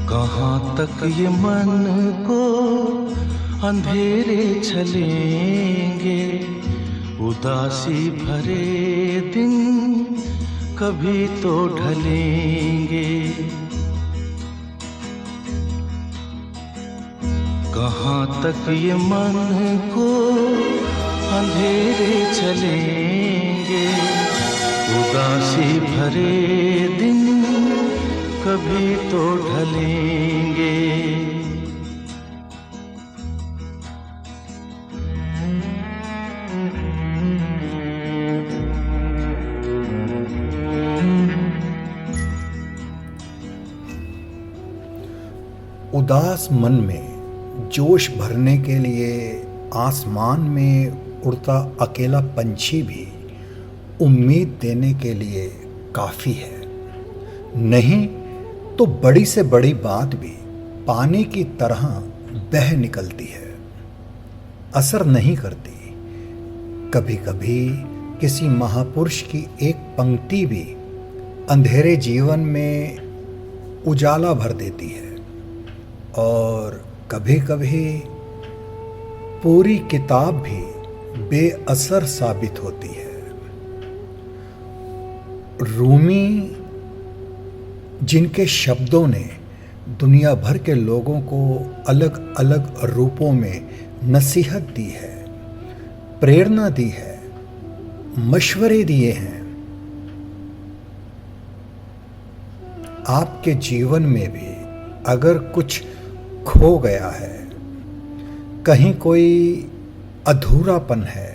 कहाँ तक ये मन को अंधेरे चलेंगे, उदासी भरे दिन कभी तो ढलेंगे। कहाँ तक ये मन को अंधेरे चलेंगे, उदासी भरे दिन कभी तो ढलेंगे। उदास मन में जोश भरने के लिए आसमान में उड़ता अकेला पंछी भी उम्मीद देने के लिए काफ़ी है। नहीं तो बड़ी से बड़ी बात भी पानी की तरह बह निकलती है, असर नहीं करती। कभी कभी किसी महापुरुष की एक पंक्ति भी अंधेरे जीवन में उजाला भर देती है, और कभी कभी पूरी किताब भी बेअसर साबित होती है। रूमी, जिनके शब्दों ने दुनिया भर के लोगों को अलग अलग रूपों में नसीहत दी है, प्रेरणा दी है, मशवरे दिए हैं, आपके जीवन में भी अगर कुछ खो गया है, कहीं कोई अधूरापन है,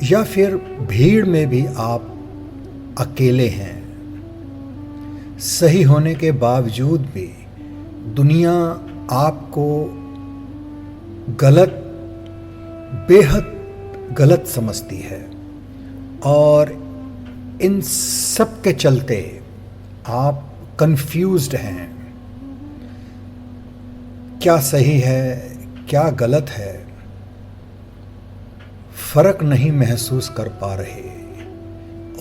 या फिर भीड़ में भी आप अकेले हैं, सही होने के बावजूद भी दुनिया आपको गलत, बेहद गलत समझती है, और इन सब के चलते आप कंफ्यूज्ड हैं, क्या सही है क्या गलत है, फर्क नहीं महसूस कर पा रहे,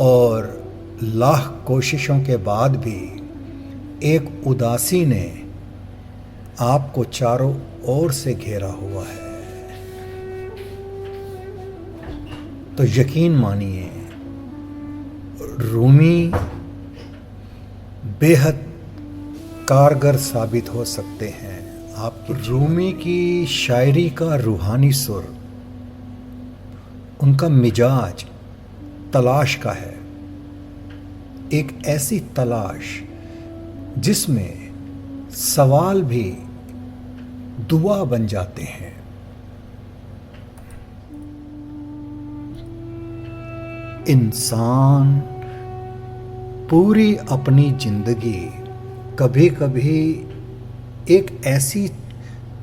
और लाख कोशिशों के बाद भी एक उदासी ने आपको चारों ओर से घेरा हुआ है। तो यकीन मानिए, रूमी बेहद कारगर साबित हो सकते हैं आपकी। रूमी की शायरी का रूहानी सुर, उनका मिजाज तलाश का है, एक ऐसी तलाश जिसमें सवाल भी दुआ बन जाते हैं। इंसान पूरी अपनी जिंदगी कभी कभी एक ऐसी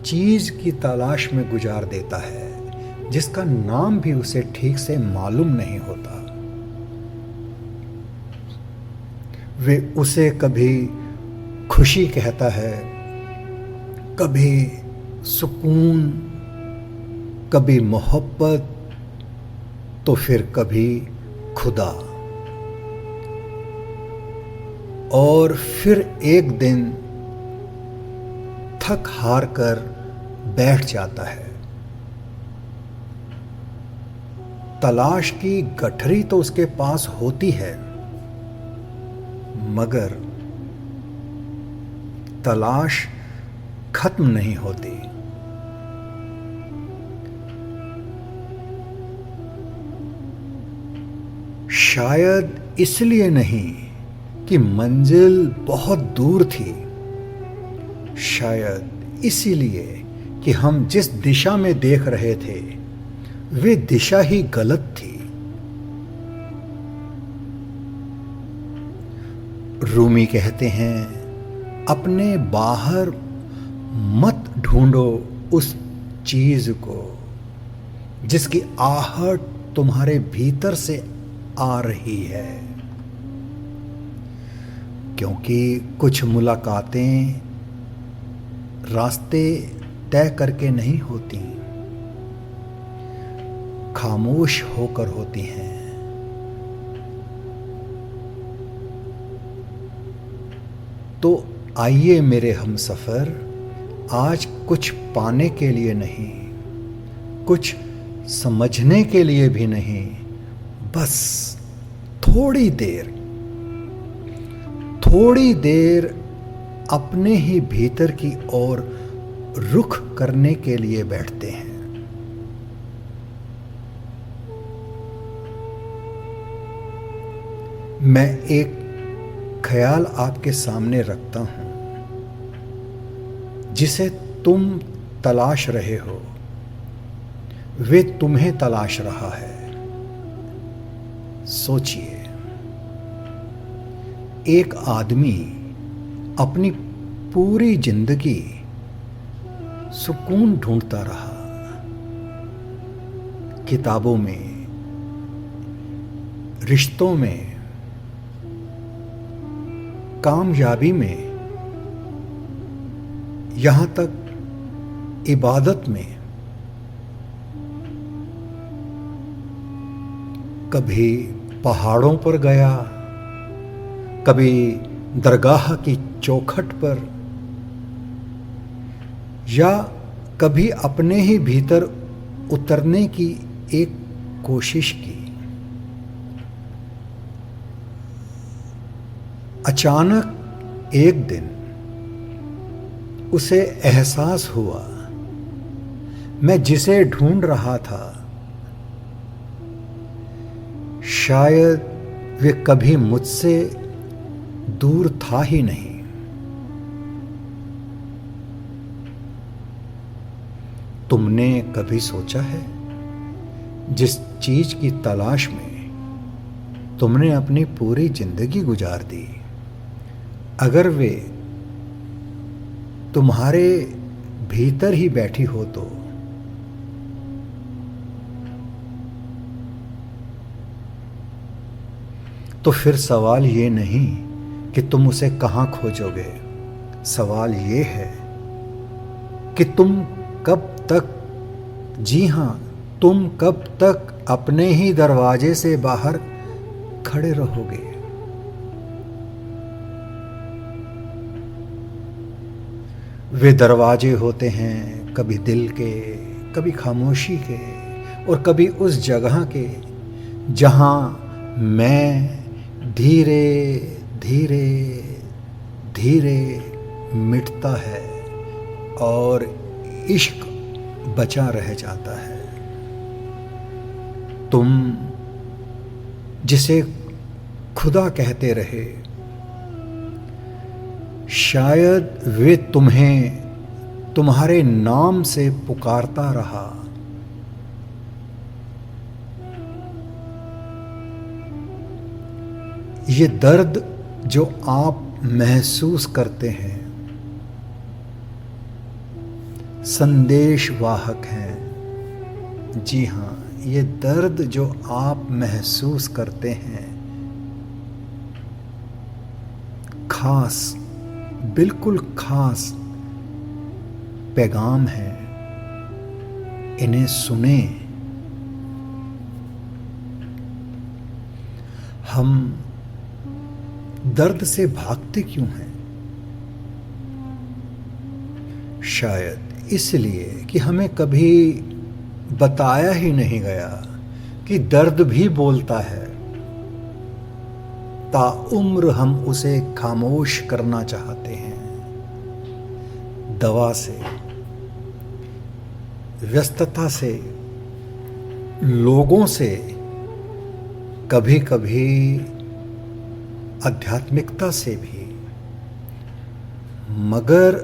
चीज की तलाश में गुजार देता है जिसका नाम भी उसे ठीक से मालूम नहीं होता। वे उसे कभी खुशी कहता है, कभी सुकून, कभी मोहब्बत, तो फिर कभी खुदा, और फिर एक दिन थक हार कर बैठ जाता है। तलाश की गठरी तो उसके पास होती है, मगर तलाश खत्म नहीं होती। शायद इसलिए नहीं कि मंजिल बहुत दूर थी, शायद इसीलिए कि हम जिस दिशा में देख रहे थे वे दिशा ही गलत थी। रूमी कहते हैं, अपने बाहर मत ढूंढो उस चीज को जिसकी आहट तुम्हारे भीतर से आ रही है, क्योंकि कुछ मुलाकातें रास्ते तय करके नहीं होती, खामोश होकर होती हैं। तो आइए मेरे हमसफ़र, आज कुछ पाने के लिए नहीं, कुछ समझने के लिए भी नहीं, बस थोड़ी देर अपने ही भीतर की ओर रुख करने के लिए बैठते हैं। मैं एक ख्याल आपके सामने रखता हूं, जिसे तुम तलाश रहे हो, वे तुम्हें तलाश रहा है। सोचिए, एक आदमी अपनी पूरी जिंदगी सुकून ढूंढता रहा, किताबों में, रिश्तों में, कामयाबी में, यहां तक इबादत में। कभी पहाड़ों पर गया, कभी दरगाह की चौखट पर, या कभी अपने ही भीतर उतरने की एक कोशिश की। अचानक एक दिन उसे एहसास हुआ, मैं जिसे ढूंढ रहा था शायद वे कभी मुझसे दूर था ही नहीं। तुमने कभी सोचा है, जिस चीज की तलाश में तुमने अपनी पूरी जिंदगी गुजार दी, अगर वे तुम्हारे भीतर ही बैठी हो तो फिर सवाल ये नहीं कि तुम उसे कहां खोजोगे, सवाल ये है कि तुम कब तक, जी हां, तुम कब तक अपने ही दरवाजे से बाहर खड़े रहोगे। वे दरवाजे होते हैं कभी दिल के, कभी खामोशी के, और कभी उस जगह के जहां मैं धीरे धीरे धीरे मिटता है और इश्क बचा रह जाता है। तुम जिसे खुदा कहते रहे, शायद वे तुम्हें तुम्हारे नाम से पुकारता रहा। ये दर्द जो आप महसूस करते हैं, संदेशवाहक हैं। जी हाँ, ये दर्द जो आप महसूस करते हैं, खास, बिल्कुल खास पैगाम है। इन्हें सुने। हम दर्द से भागते क्यों हैं? शायद इसलिए कि हमें कभी बताया ही नहीं गया कि दर्द भी बोलता है। ताउम्र हम उसे खामोश करना चाहते हैं, दवा से, व्यस्तता से, लोगों से, कभी कभी आध्यात्मिकता से भी। मगर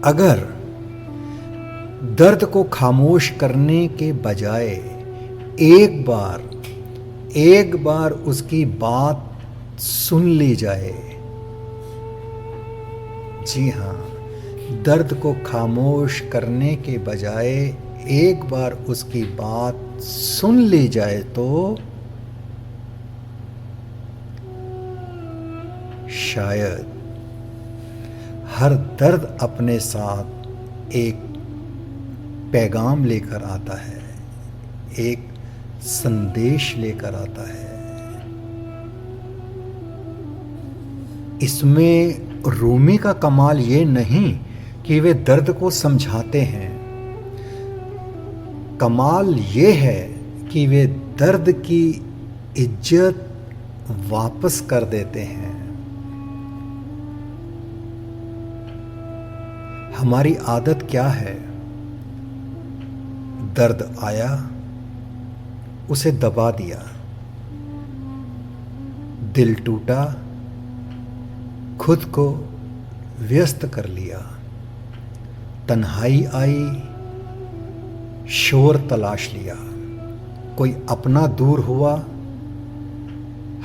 अगर दर्द को खामोश करने के बजाय एक बार उसकी बात सुन ली जाए, जी हाँ, दर्द को खामोश करने के बजाय एक बार उसकी बात सुन ली जाए तो शायद हर दर्द अपने साथ एक पैगाम लेकर आता है, एक संदेश लेकर आता है। इसमें रूमी का कमाल ये नहीं कि वे दर्द को समझाते हैं, कमाल ये है कि वे दर्द की इज्जत वापस कर देते हैं। हमारी आदत क्या है? दर्द आया, उसे दबा दिया, दिल टूटा, खुद को व्यस्त कर लिया, तन्हाई आई, शोर तलाश लिया, कोई अपना दूर हुआ,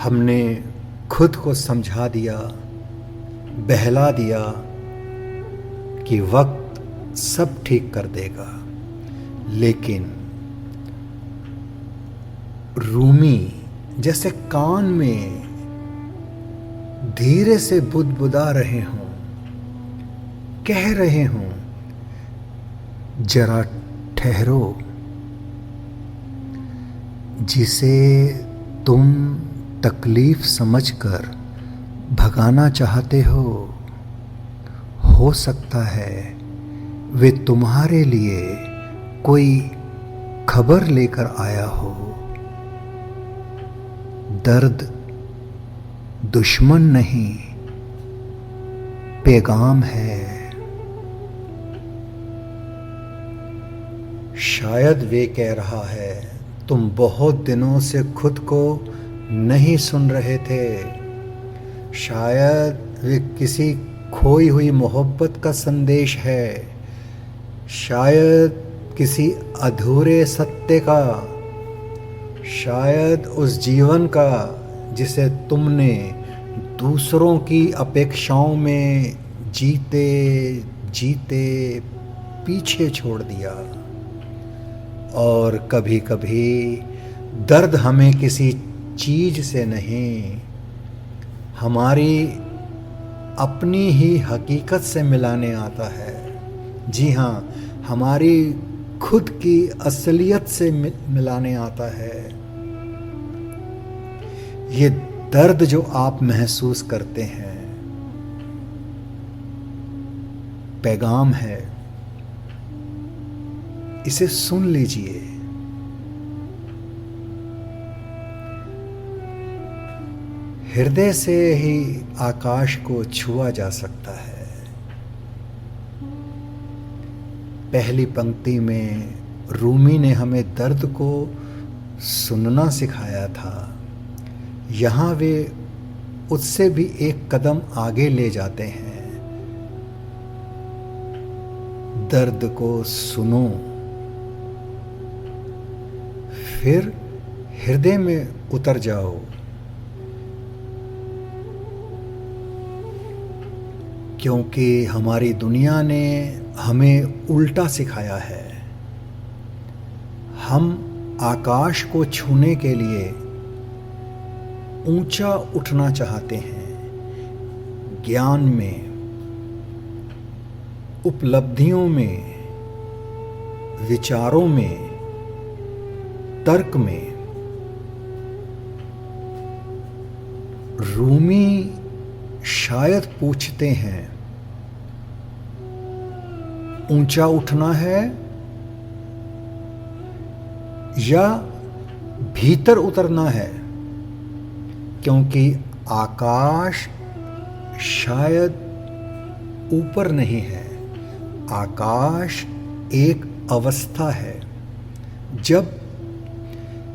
हमने खुद को समझा दिया, बहला दिया कि वक्त सब ठीक कर देगा। लेकिन रूमी जैसे कान में धीरे से बुदबुदा रहे हों, कह रहे हों, जरा ठहरो, जिसे तुम तकलीफ समझकर भगाना चाहते हो सकता है वे तुम्हारे लिए कोई खबर लेकर आया हो। दर्द दुश्मन नहीं, पैगाम है। शायद वे कह रहा है, तुम बहुत दिनों से खुद को नहीं सुन रहे थे। शायद वे किसी खोई हुई मोहब्बत का संदेश है, शायद किसी अधूरे सत्य का, शायद उस जीवन का जिसे तुमने दूसरों की अपेक्षाओं में जीते जीते पीछे छोड़ दिया। और कभी कभी दर्द हमें किसी चीज़ से नहीं, हमारी अपनी ही हकीकत से मिलाने आता है। जी हाँ, हमारी खुद की असलियत से मिलाने आता है। ये दर्द जो आप महसूस करते हैं, पैगाम है, इसे सुन लीजिए। हृदय से ही आकाश को छुआ जा सकता है। पहली पंक्ति में रूमी ने हमें दर्द को सुनना सिखाया था। यहाँ वे उससे भी एक कदम आगे ले जाते हैं। दर्द को सुनो, फिर हृदय में उतर जाओ। क्योंकि हमारी दुनिया ने हमें उल्टा सिखाया है। हम आकाश को छूने के लिए ऊंचा उठना चाहते हैं, ज्ञान में, उपलब्धियों में, विचारों में, तर्क में। रूमी शायद पूछते हैं, ऊंचा उठना है या भीतर उतरना है? क्योंकि आकाश शायद ऊपर नहीं है, आकाश एक अवस्था है। जब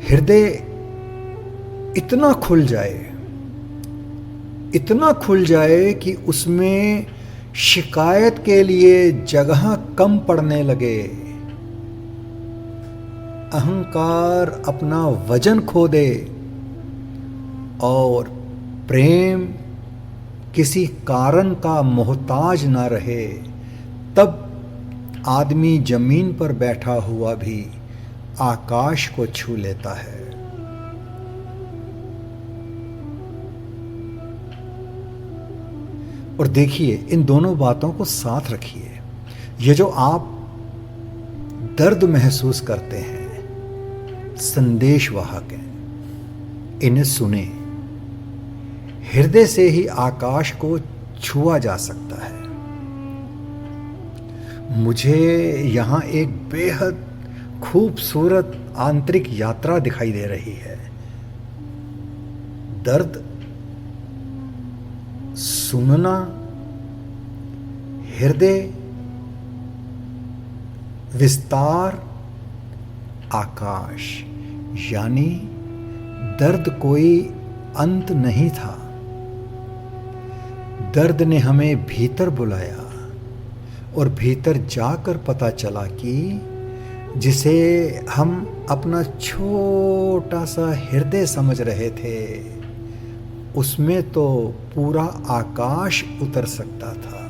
हृदय इतना खुल जाए कि उसमें शिकायत के लिए जगह कम पड़ने लगे, अहंकार अपना वजन खो दे और प्रेम किसी कारण का मोहताज ना रहे, तब आदमी जमीन पर बैठा हुआ भी आकाश को छू लेता है। और देखिए, इन दोनों बातों को साथ रखिए। ये जो आप दर्द महसूस करते हैं, संदेशवाहक हैं, इन्हें सुने। हृदय से ही आकाश को छुआ जा सकता है। मुझे यहाँ एक बेहद खूबसूरत आंतरिक यात्रा दिखाई दे रही है। दर्द, सुनना, हृदय, विस्तार, आकाश, यानी दर्द कोई अंत नहीं था। दर्द ने हमें भीतर बुलाया और भीतर जाकर पता चला कि जिसे हम अपना छोटा सा हृदय समझ रहे थे, उसमें तो पूरा आकाश उतर सकता था।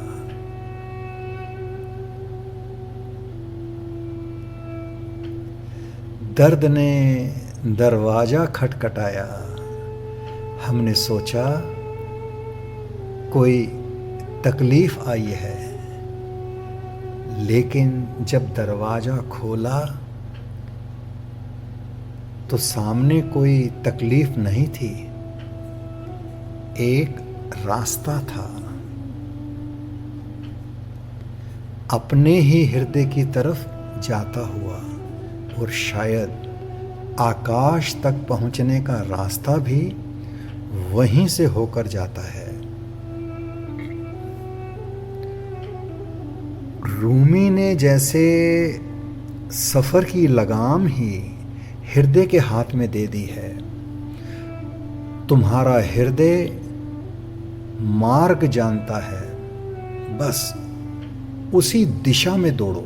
दर्द ने दरवाजा खटखटाया। हमने सोचा कोई तकलीफ आई है, लेकिन जब दरवाजा खोला तो सामने कोई तकलीफ नहीं थी, एक रास्ता था। अपने ही हृदय की तरफ जाता हुआ, और शायद आकाश तक पहुंचने का रास्ता भी वहीं से होकर जाता है। रूमी ने जैसे सफर की लगाम ही हृदय के हाथ में दे दी है। तुम्हारा हृदय मार्ग जानता है, बस उसी दिशा में दौड़ो।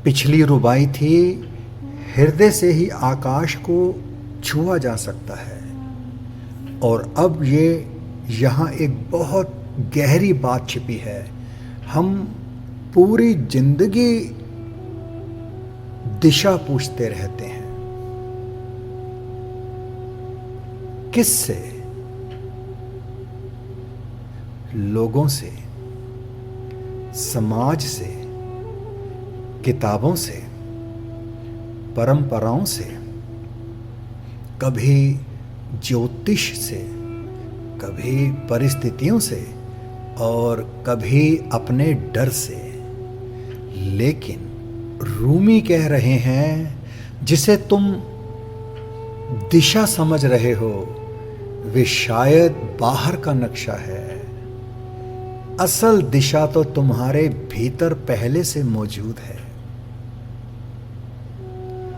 पिछली रुबाई थी हृदय से ही आकाश को छुआ जा सकता है, और अब ये यहाँ एक बहुत गहरी बात छिपी है। हम पूरी जिंदगी दिशा पूछते रहते हैं। किससे? लोगों से, समाज से, किताबों से, परंपराओं से, कभी ज्योतिष से, कभी परिस्थितियों से, और कभी अपने डर से। लेकिन रूमी कह रहे हैं, जिसे तुम दिशा समझ रहे हो, वे शायद बाहर का नक्शा है। असल दिशा तो तुम्हारे भीतर पहले से मौजूद है।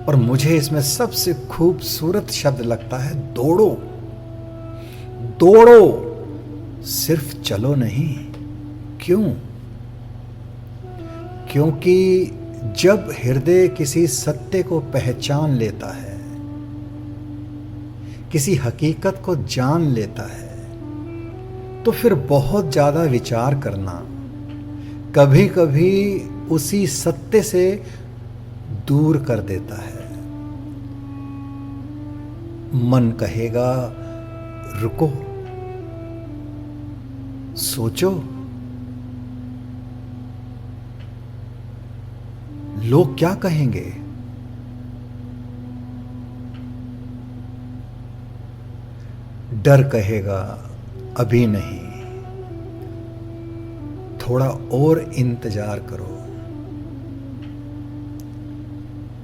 और मुझे इसमें सबसे खूबसूरत शब्द लगता है दौड़ो। दौड़ो, सिर्फ चलो नहीं। क्यों? क्योंकि जब हृदय किसी सत्य को पहचान लेता है, किसी हकीकत को जान लेता है, तो फिर बहुत ज्यादा विचार करना कभी कभी उसी सत्य से दूर कर देता है। मन कहेगा रुको, सोचो। लोग क्या कहेंगे? डर कहेगा अभी नहीं, थोड़ा और इंतजार करो।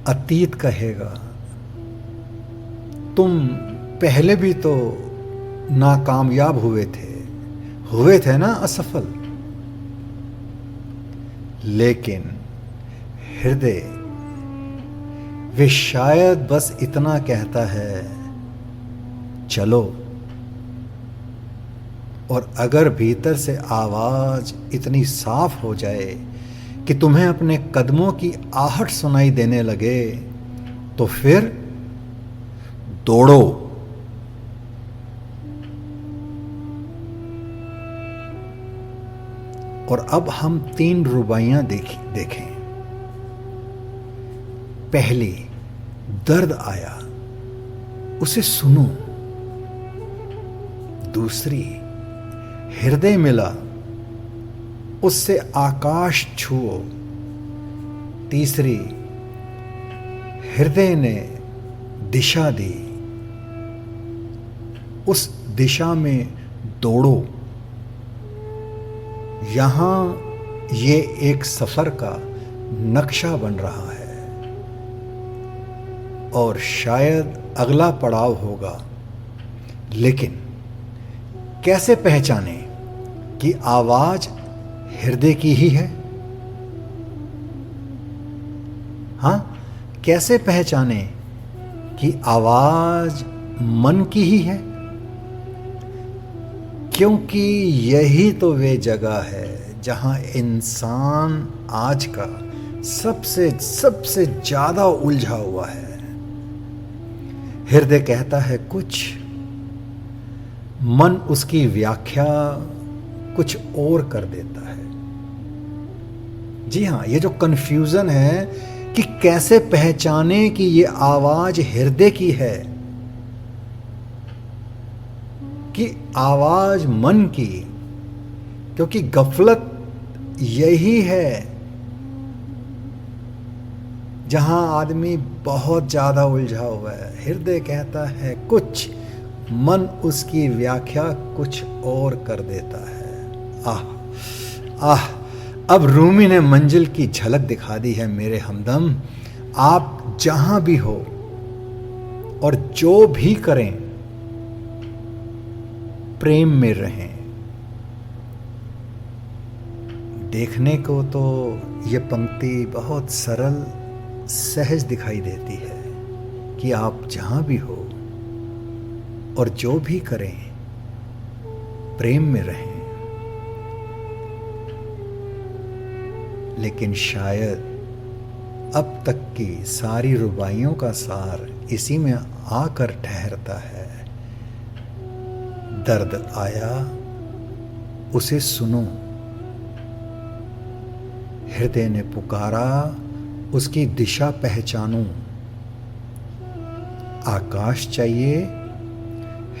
अतीत कहेगा तुम पहले भी तो नाकामयाब हुए थे ना, असफल। लेकिन हृदय, वे शायद बस इतना कहता है चलो। और अगर भीतर से आवाज इतनी साफ हो जाए कि तुम्हें अपने कदमों की आहट सुनाई देने लगे, तो फिर दौड़ो। और अब हम 3 रुबाइयां देखें। पहली, दर्द आया, उसे सुनो। दूसरी, हृदय मिला, उससे आकाश छुओ। तीसरी, हृदय ने दिशा दी, उस दिशा में दौड़ो। यहाँ ये एक सफ़र का नक्शा बन रहा है और शायद अगला पड़ाव होगा। लेकिन कैसे पहचाने कि आवाज़ हृदय की ही है? हाँ, कैसे पहचाने कि आवाज़ मन की ही है? क्योंकि यही तो वे जगह है जहाँ इंसान आज का सबसे ज़्यादा उलझा हुआ है। हृदय कहता है कुछ, मन उसकी व्याख्या कुछ और कर देता है। जी हाँ, ये जो कन्फ्यूज़न है कि कैसे पहचाने कि ये आवाज़ हृदय की है कि आवाज़ मन की, क्योंकि गफलत यही है जहां आदमी बहुत ज़्यादा उलझा हुआ है। हृदय कहता है कुछ, मन उसकी व्याख्या कुछ और कर देता है। आह, अब रूमी ने मंजिल की झलक दिखा दी है मेरे हमदम। आप जहां भी हो और जो भी करें, प्रेम में रहें। देखने को तो ये पंक्ति बहुत सरल सहज दिखाई देती है कि आप जहां भी हो और जो भी करें, प्रेम में रहें। लेकिन शायद अब तक की सारी रुबाइयों का सार इसी में आकर ठहरता है। दर्द आया, उसे सुनो। हृदय ने पुकारा, उसकी दिशा पहचानो। आकाश चाहिए,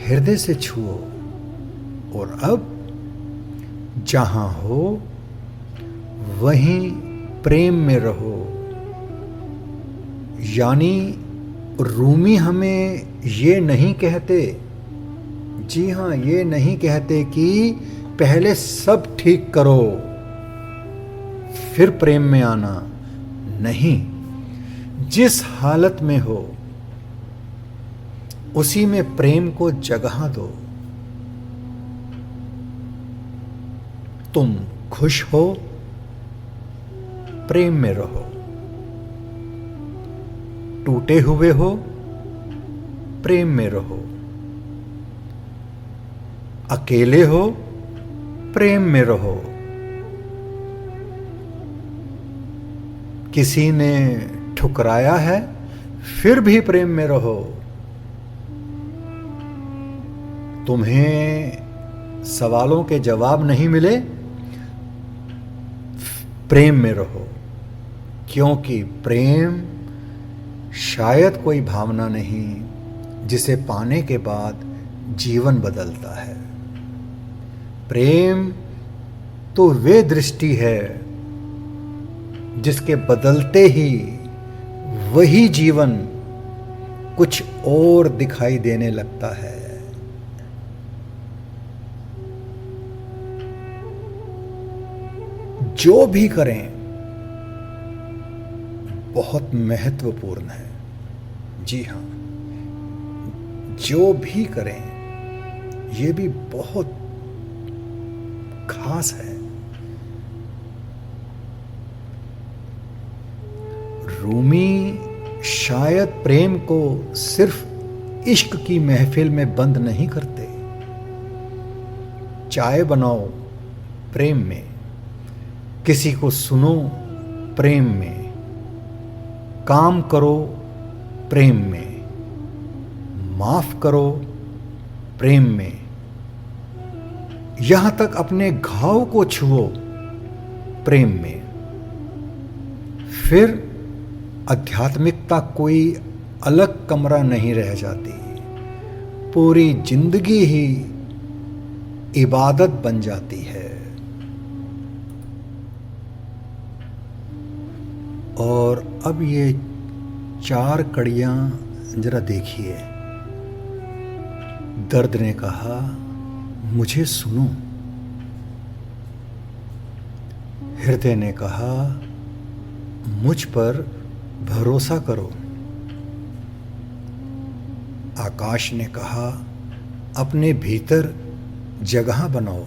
हृदय से छुओ। और अब जहां हो वहीं प्रेम में रहो। यानी रूमी हमें ये नहीं कहते, जी हाँ, ये नहीं कहते कि पहले सब ठीक करो फिर प्रेम में आना। नहीं, जिस हालत में हो उसी में प्रेम को जगह दो। तुम खुश हो, प्रेम में रहो। टूटे हुए हो, प्रेम में रहो। अकेले हो, प्रेम में रहो। किसी ने ठुकराया है, फिर भी प्रेम में रहो। तुम्हें सवालों के जवाब नहीं मिले, प्रेम में रहो। क्योंकि प्रेम शायद कोई भावना नहीं जिसे पाने के बाद जीवन बदलता है। प्रेम तो वे दृष्टि है जिसके बदलते ही वही जीवन कुछ और दिखाई देने लगता है। जो भी करें बहुत महत्वपूर्ण है। जी हाँ, जो भी करें ये भी बहुत खास है। रूमी शायद प्रेम को सिर्फ इश्क की महफिल में बंद नहीं करते। चाय बनाओ, प्रेम में। किसी को सुनो, प्रेम में। काम करो, प्रेम में। माफ करो, प्रेम में। यहां तक अपने घाव को छुओ, प्रेम में। फिर आध्यात्मिकता कोई अलग कमरा नहीं रह जाती। पूरी जिंदगी ही इबादत बन जाती है। और अब ये 4 कड़ियां जरा देखिए। दर्द ने कहा, मुझे सुनो। हृदय ने कहा, मुझ पर भरोसा करो। आकाश ने कहा, अपने भीतर जगह बनाओ।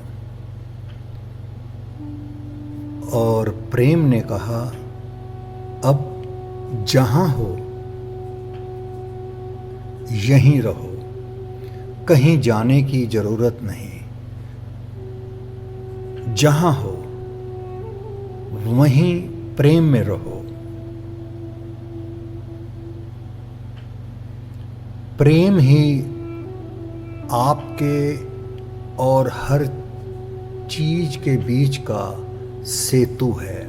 और प्रेम ने कहा, अब जहां हो यहीं रहो, कहीं जाने की जरूरत नहीं। जहां हो वहीं प्रेम में रहो। प्रेम ही आपके और हर चीज के बीच का सेतु है।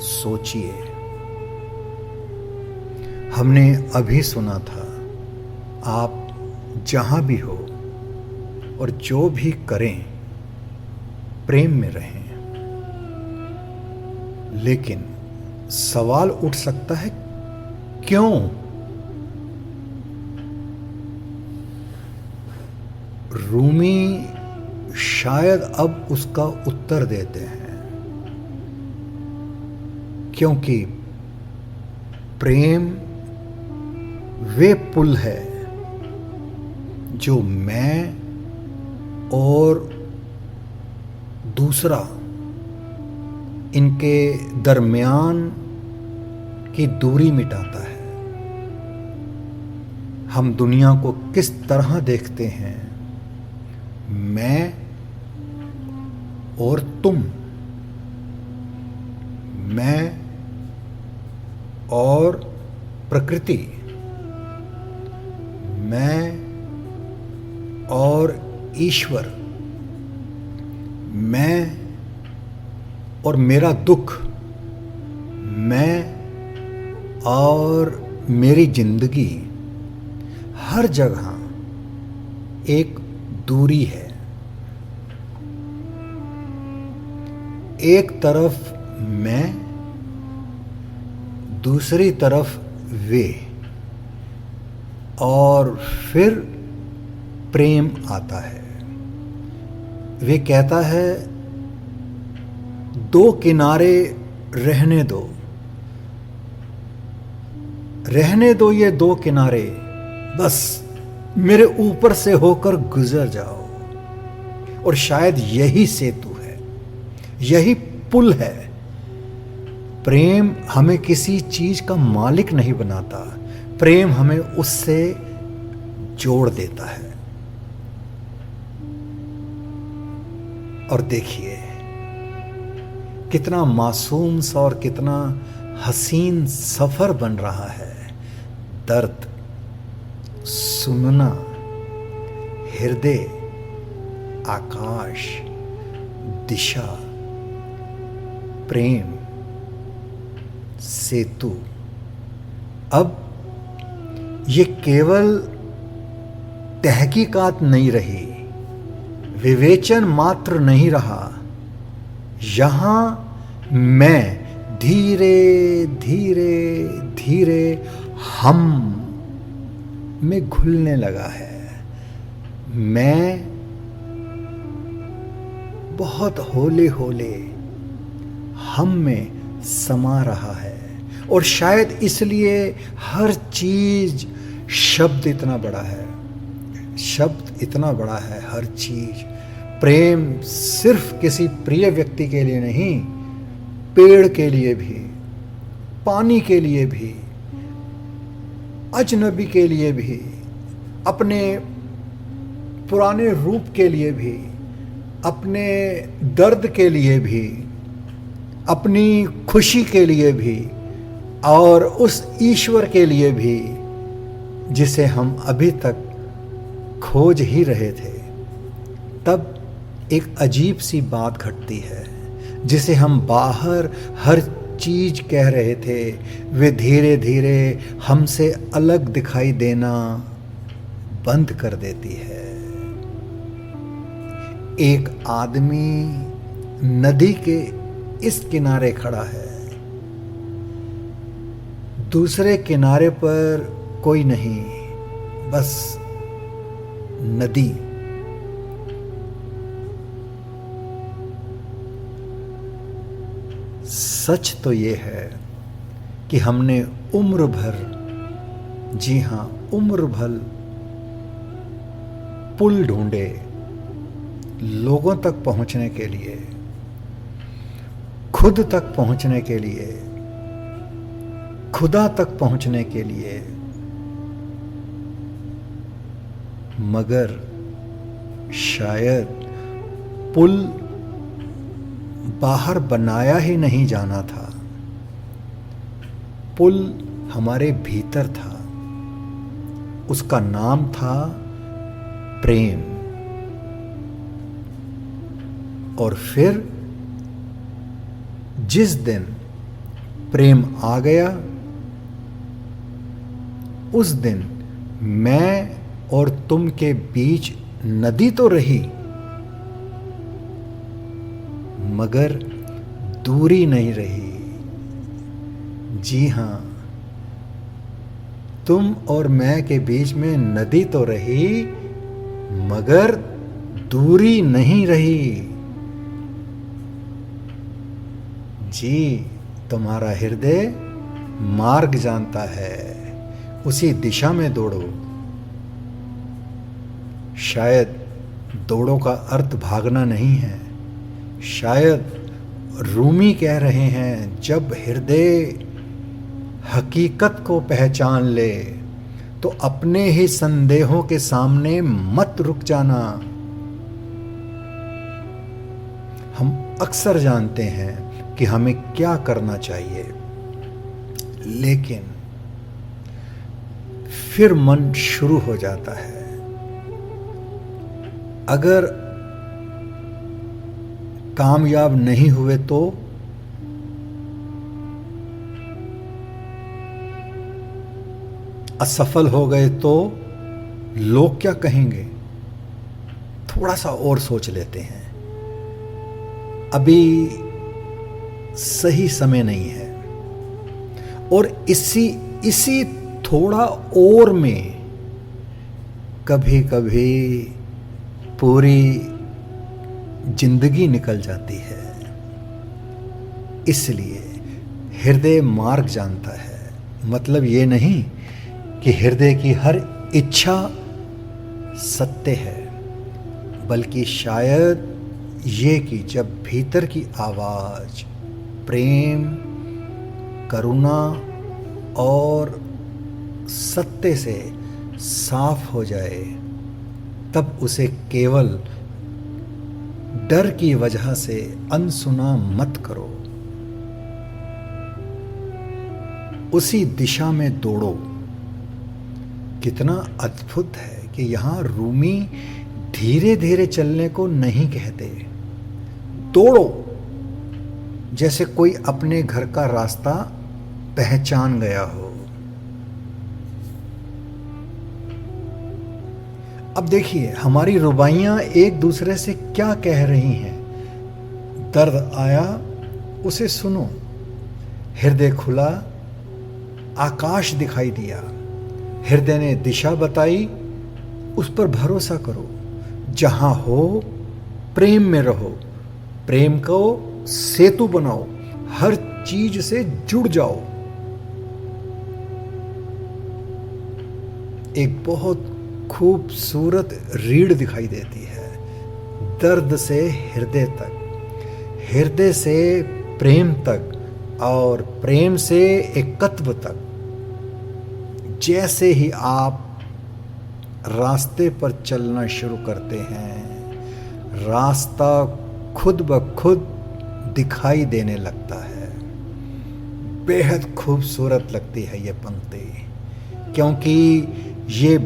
सोचिए, हमने अभी सुना था, आप जहां भी हो और जो भी करें प्रेम में रहें। लेकिन सवाल उठ सकता है, क्यों? रूमी शायद अब उसका उत्तर देते हैं, क्योंकि प्रेम वे पुल है जो मैं और दूसरा इनके दरमियान की दूरी मिटाता है। हम दुनिया को किस तरह देखते हैं, मैं और तुम, मैं और प्रकृति, मैं और ईश्वर, मैं और मेरा दुख, मैं और मेरी जिंदगी, हर जगह एक दूरी है। एक तरफ मैं, दूसरी तरफ वे, और फिर प्रेम आता है। वे कहता है, दो किनारे रहने दो, रहने दो ये दो किनारे, बस मेरे ऊपर से होकर गुजर जाओ। और शायद यही सेतु है, यही पुल है। प्रेम हमें किसी चीज का मालिक नहीं बनाता, प्रेम हमें उससे जोड़ देता है। और देखिए, कितना मासूम सा और कितना हसीन सफर बन रहा है। दर्द, सुनना, हृदय, आकाश, दिशा, प्रेम, सेतु। अब ये केवल तहकीकात नहीं रही, विवेचन मात्र नहीं रहा। यहां मैं धीरे धीरे धीरे हम में घुलने लगा है। मैं बहुत होले होले हम में समा रहा है। और शायद इसलिए हर चीज, शब्द इतना बड़ा है, शब्द इतना बड़ा है, हर चीज। प्रेम सिर्फ किसी प्रिय व्यक्ति के लिए नहीं, पेड़ के लिए भी, पानी के लिए भी, अजनबी के लिए भी, अपने पुराने रूप के लिए भी, अपने दर्द के लिए भी, अपनी खुशी के लिए भी, और उस ईश्वर के लिए भी जिसे हम अभी तक खोज ही रहे थे। तब एक अजीब सी बात घटती है, जिसे हम बाहर हर चीज कह रहे थे, वे धीरे धीरे हमसे अलग दिखाई देना बंद कर देती है। एक आदमी नदी के इस किनारे खड़ा है, दूसरे किनारे पर कोई नहीं, बस नदी। सच तो ये है कि हमने उम्र भर, जी हाँ उम्र भर पुल ढूंढे लोगों तक पहुंचने के लिए, खुद तक पहुंचने के लिए, खुदा तक पहुंचने के लिए, मगर शायद पुल बाहर बनाया ही नहीं जाना था। पुल हमारे भीतर था, उसका नाम था प्रेम। और फिर जिस दिन प्रेम आ गया, उस दिन मैं और तुम के बीच नदी तो रही, मगर दूरी नहीं रही। जी हाँ, तुम और मैं के बीच में नदी तो रही, मगर दूरी नहीं रही। जी, तुम्हारा हृदय मार्ग जानता है, उसी दिशा में दौड़ो। शायद दौड़ो का अर्थ भागना नहीं है। शायद रूमी कह रहे हैं, जब हृदय हकीकत को पहचान ले तो अपने ही संदेहों के सामने मत रुक जाना। हम अक्सर जानते हैं कि हमें क्या करना चाहिए, लेकिन फिर मन शुरू हो जाता है। अगर कामयाब नहीं हुए तो असफल हो गए तो लोग क्या कहेंगे? थोड़ा सा और सोच लेते हैं, अभी सही समय नहीं है। और इसी थोड़ा और में कभी कभी पूरी जिंदगी निकल जाती है। इसलिए हृदय मार्ग जानता है। मतलब ये नहीं कि हृदय की हर इच्छा सत्य है, बल्कि शायद ये कि जब भीतर की आवाज प्रेम, करुणा और सत्य से साफ हो जाए, तब उसे केवल डर की वजह से अनसुना मत करो। उसी दिशा में दौड़ो। कितना अद्भुत है कि यहाँ रूमी धीरे धीरे चलने को नहीं कहते। दौड़ो, जैसे कोई अपने घर का रास्ता पहचान गया हो। अब देखिए, हमारी रुबाइयां एक दूसरे से क्या कह रही हैं। दर्द आया, उसे सुनो। हृदय खुला, आकाश दिखाई दिया। हृदय ने दिशा बताई, उस पर भरोसा करो। जहां हो प्रेम में रहो, प्रेम को सेतु बनाओ, हर चीज से जुड़ जाओ। एक बहुत खूबसूरत रीढ़ दिखाई देती है, दर्द से हृदय तक, हृदय से प्रेम तक, और प्रेम से एकत्व तक। जैसे ही आप रास्ते पर चलना शुरू करते हैं, रास्ता खुद ब खुद दिखाई देने लगता है। बेहद खूबसूरत लगती है ये पंक्ति, क्योंकि ये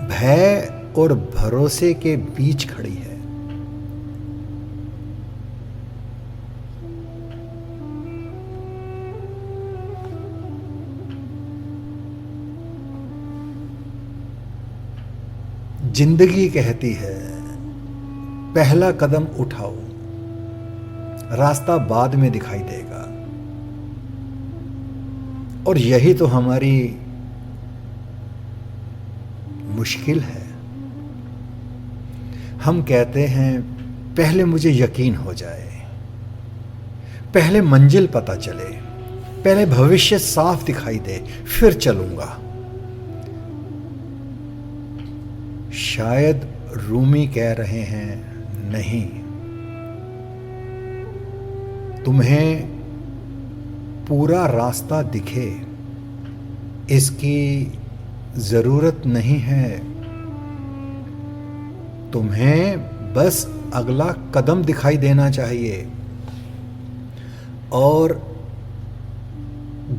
भय और भरोसे के बीच खड़ी है। जिंदगी कहती है, पहला कदम उठाओ, रास्ता बाद में दिखाई देगा। और यही तो हमारी मुश्किल है। हम कहते हैं, पहले मुझे यकीन हो जाए, पहले मंजिल पता चले, पहले भविष्य साफ दिखाई दे, फिर चलूंगा। शायद रूमी कह रहे हैं, नहीं, तुम्हें पूरा रास्ता दिखे इसकी जरूरत नहीं है, तुम्हें बस अगला कदम दिखाई देना चाहिए। और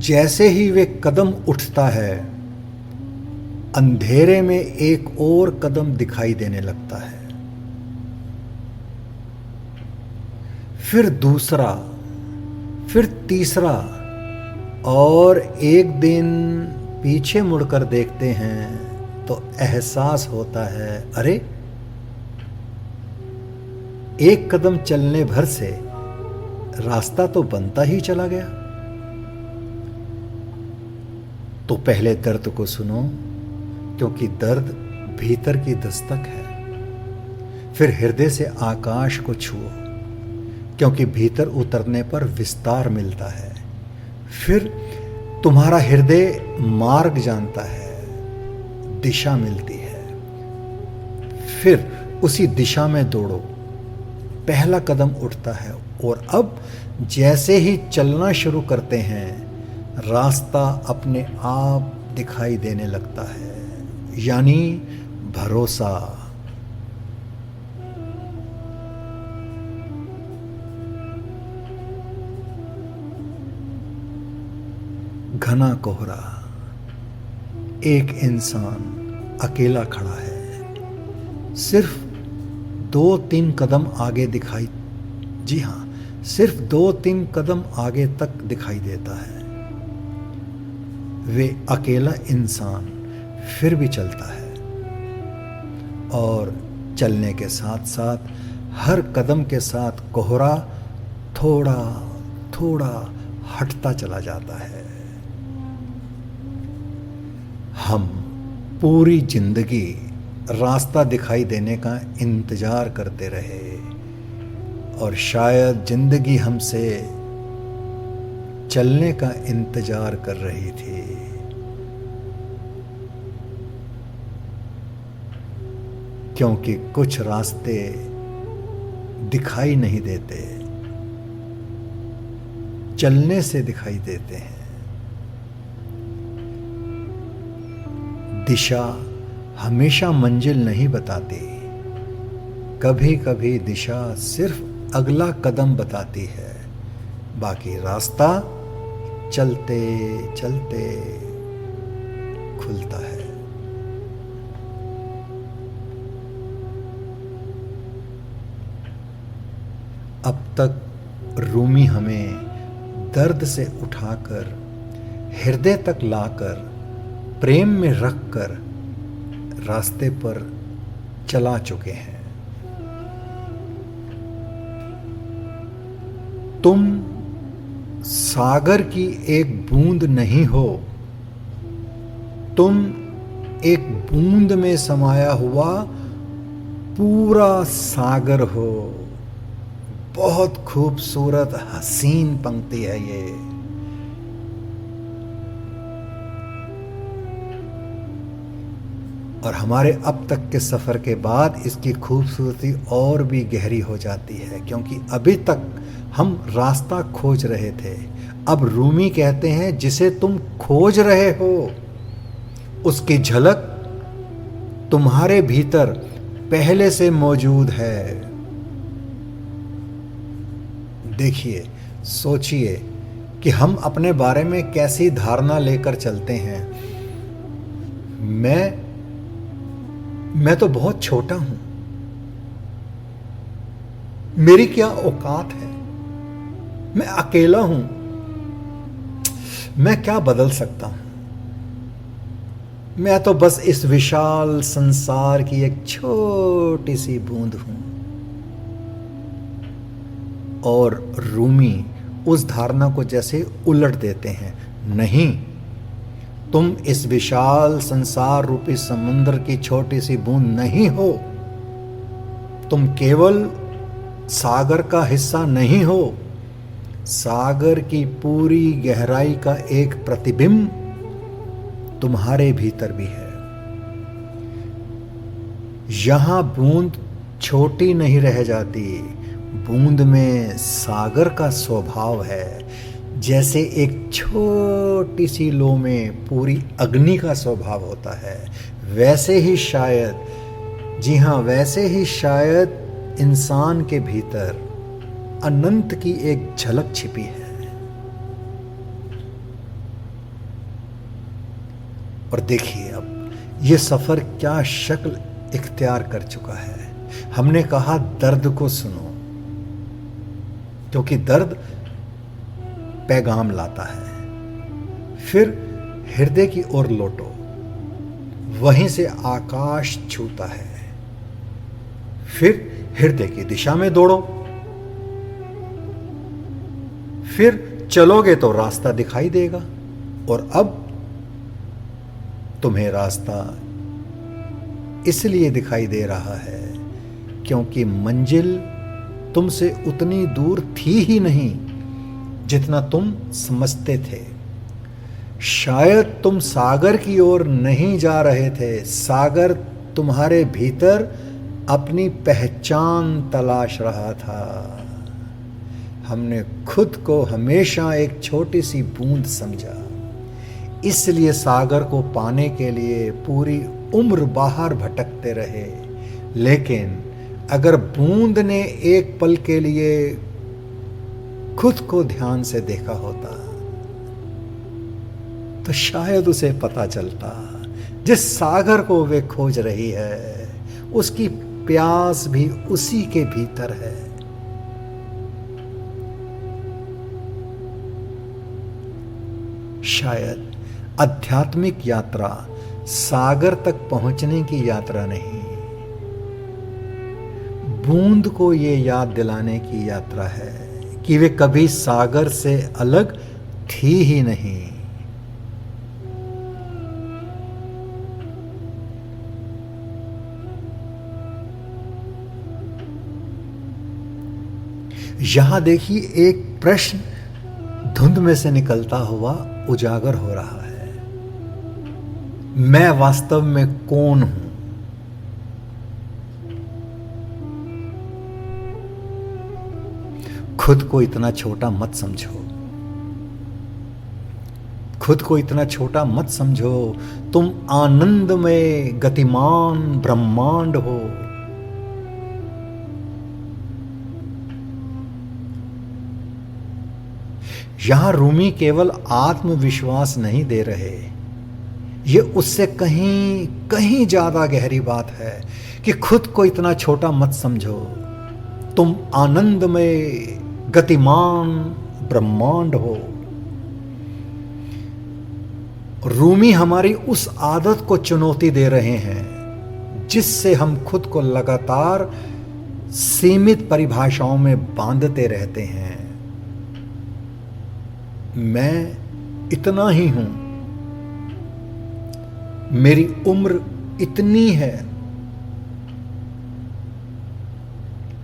जैसे ही वे कदम उठता है, अंधेरे में एक और कदम दिखाई देने लगता है, फिर दूसरा, फिर तीसरा, और एक दिन पीछे मुड़कर देखते हैं तो एहसास होता है, अरे एक कदम चलने भर से रास्ता तो बनता ही चला गया। तो पहले दर्द को सुनो, क्योंकि दर्द भीतर की दस्तक है। फिर हृदय से आकाश को छुओ, क्योंकि भीतर उतरने पर विस्तार मिलता है। फिर तुम्हारा हृदय मार्ग जानता है, दिशा मिलती है। फिर उसी दिशा में दौड़ो, पहला कदम उठता है, और अब जैसे ही चलना शुरू करते हैं, रास्ता अपने आप दिखाई देने लगता है, यानी भरोसा। घना कोहरा, एक इंसान अकेला खड़ा है, सिर्फ 2-3 कदम आगे दिखाई, जी हाँ, सिर्फ 2-3 कदम आगे तक दिखाई देता है। वे अकेला इंसान फिर भी चलता है, और चलने के साथ साथ हर कदम के साथ कोहरा थोड़ा थोड़ा हटता चला जाता है। हम पूरी जिंदगी रास्ता दिखाई देने का इंतजार करते रहे, और शायद जिंदगी हमसे चलने का इंतजार कर रही थी। क्योंकि कुछ रास्ते दिखाई नहीं देते, चलने से दिखाई देते हैं। दिशा हमेशा मंजिल नहीं बताती, कभी कभी दिशा सिर्फ अगला कदम बताती है, बाकी रास्ता चलते चलते खुलता है। अब तक रूमी हमें दर्द से उठाकर हृदय तक लाकर प्रेम में रखकर रास्ते पर चला चुके हैं। तुम सागर की एक बूंद नहीं हो, तुम एक बूंद में समाया हुआ पूरा सागर हो। बहुत खूबसूरत हसीन पंक्ति है ये। और हमारे अब तक के सफर के बाद इसकी खूबसूरती और भी गहरी हो जाती है, क्योंकि अभी तक हम रास्ता खोज रहे थे। अब रूमी कहते हैं जिसे तुम खोज रहे हो उसकी झलक तुम्हारे भीतर पहले से मौजूद है। देखिए, सोचिए कि हम अपने बारे में कैसी धारणा लेकर चलते हैं। मैं तो बहुत छोटा हूं, मेरी क्या औकात है, मैं अकेला हूं, मैं क्या बदल सकता हूं, मैं तो बस इस विशाल संसार की एक छोटी सी बूंद हूं। और रूमी उस धारणा को जैसे उलट देते हैं, नहीं, तुम इस विशाल संसार रूपी समुद्र की छोटी सी बूंद नहीं हो, तुम केवल सागर का हिस्सा नहीं हो, सागर की पूरी गहराई का एक प्रतिबिंब तुम्हारे भीतर भी है। यहां बूंद छोटी नहीं रह जाती, बूंद में सागर का स्वभाव है। जैसे एक छोटी सी लो में पूरी अग्नि का स्वभाव होता है, वैसे ही शायद, जी हाँ, वैसे ही शायद इंसान के भीतर अनंत की एक झलक छिपी है। और देखिए अब ये सफर क्या शक्ल इख्तियार कर चुका है। हमने कहा दर्द को सुनो, क्योंकि दर्द पैगाम लाता है। फिर हृदय की ओर लौटो, वहीं से आकाश छूता है। फिर हृदय की दिशा में दौड़ो, फिर चलोगे तो रास्ता दिखाई देगा। और अब तुम्हें रास्ता इसलिए दिखाई दे रहा है क्योंकि मंजिल तुमसे उतनी दूर थी ही नहीं जितना तुम समझते थे। शायद तुम सागर की ओर नहीं जा रहे थे, सागर तुम्हारे भीतर अपनी पहचान तलाश रहा था। हमने खुद को हमेशा एक छोटी सी बूंद समझा, इसलिए सागर को पाने के लिए पूरी उम्र बाहर भटकते रहे। लेकिन अगर बूंद ने एक पल के लिए खुद को ध्यान से देखा होता तो शायद उसे पता चलता जिस सागर को वे खोज रही है उसकी प्यास भी उसी के भीतर है। शायद आध्यात्मिक यात्रा सागर तक पहुंचने की यात्रा नहीं, बूंद को ये याद दिलाने की यात्रा है कि वे कभी सागर से अलग थी ही नहीं। यहां देखिए एक प्रश्न धुंध में से निकलता हुआ उजागर हो रहा है। मैं वास्तव में कौन हूं? खुद को इतना छोटा मत समझो, खुद को इतना छोटा मत समझो। तुम आनंद में गतिमान ब्रह्मांड हो। यहां रूमी केवल आत्मविश्वास नहीं दे रहे, ये उससे कहीं कहीं ज्यादा गहरी बात है कि खुद को इतना छोटा मत समझो। तुम आनंद में गतिमान ब्रह्मांड हो। रूमी हमारी उस आदत को चुनौती दे रहे हैं जिससे हम खुद को लगातार सीमित परिभाषाओं में बांधते रहते हैं। मैं इतना ही हूं, मेरी उम्र इतनी है,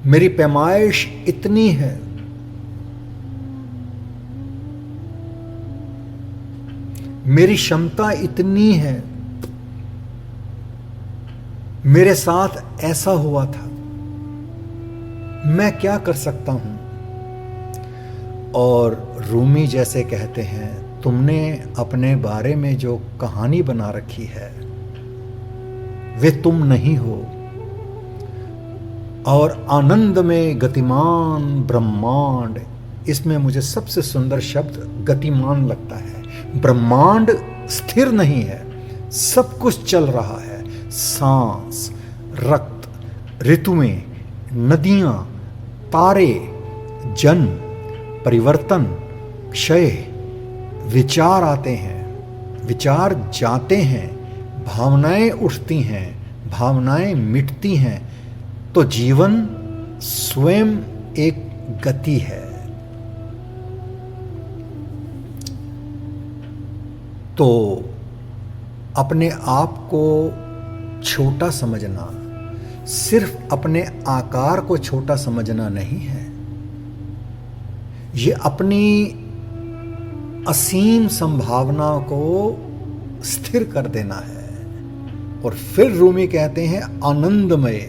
मेरी पैमाइश इतनी है, मेरी क्षमता इतनी है, मेरे साथ ऐसा हुआ था, मैं क्या कर सकता हूं? और रूमी जैसे कहते हैं, तुमने अपने बारे में जो कहानी बना रखी है वे तुम नहीं हो। और आनंद में गतिमान ब्रह्मांड, इसमें मुझे सबसे सुंदर शब्द गतिमान लगता है। ब्रह्मांड स्थिर नहीं है, सब कुछ चल रहा है। सांस, रक्त, ऋतुएं, नदियां, तारे, जन्म, परिवर्तन, क्षय, विचार आते हैं, विचार जाते हैं, भावनाएं उठती हैं, भावनाएं मिटती हैं। तो जीवन स्वयं एक गति है। तो अपने आप को छोटा समझना सिर्फ अपने आकार को छोटा समझना नहीं है, ये अपनी असीम संभावना को स्थिर कर देना है। और फिर रूमी कहते हैं आनंदमय,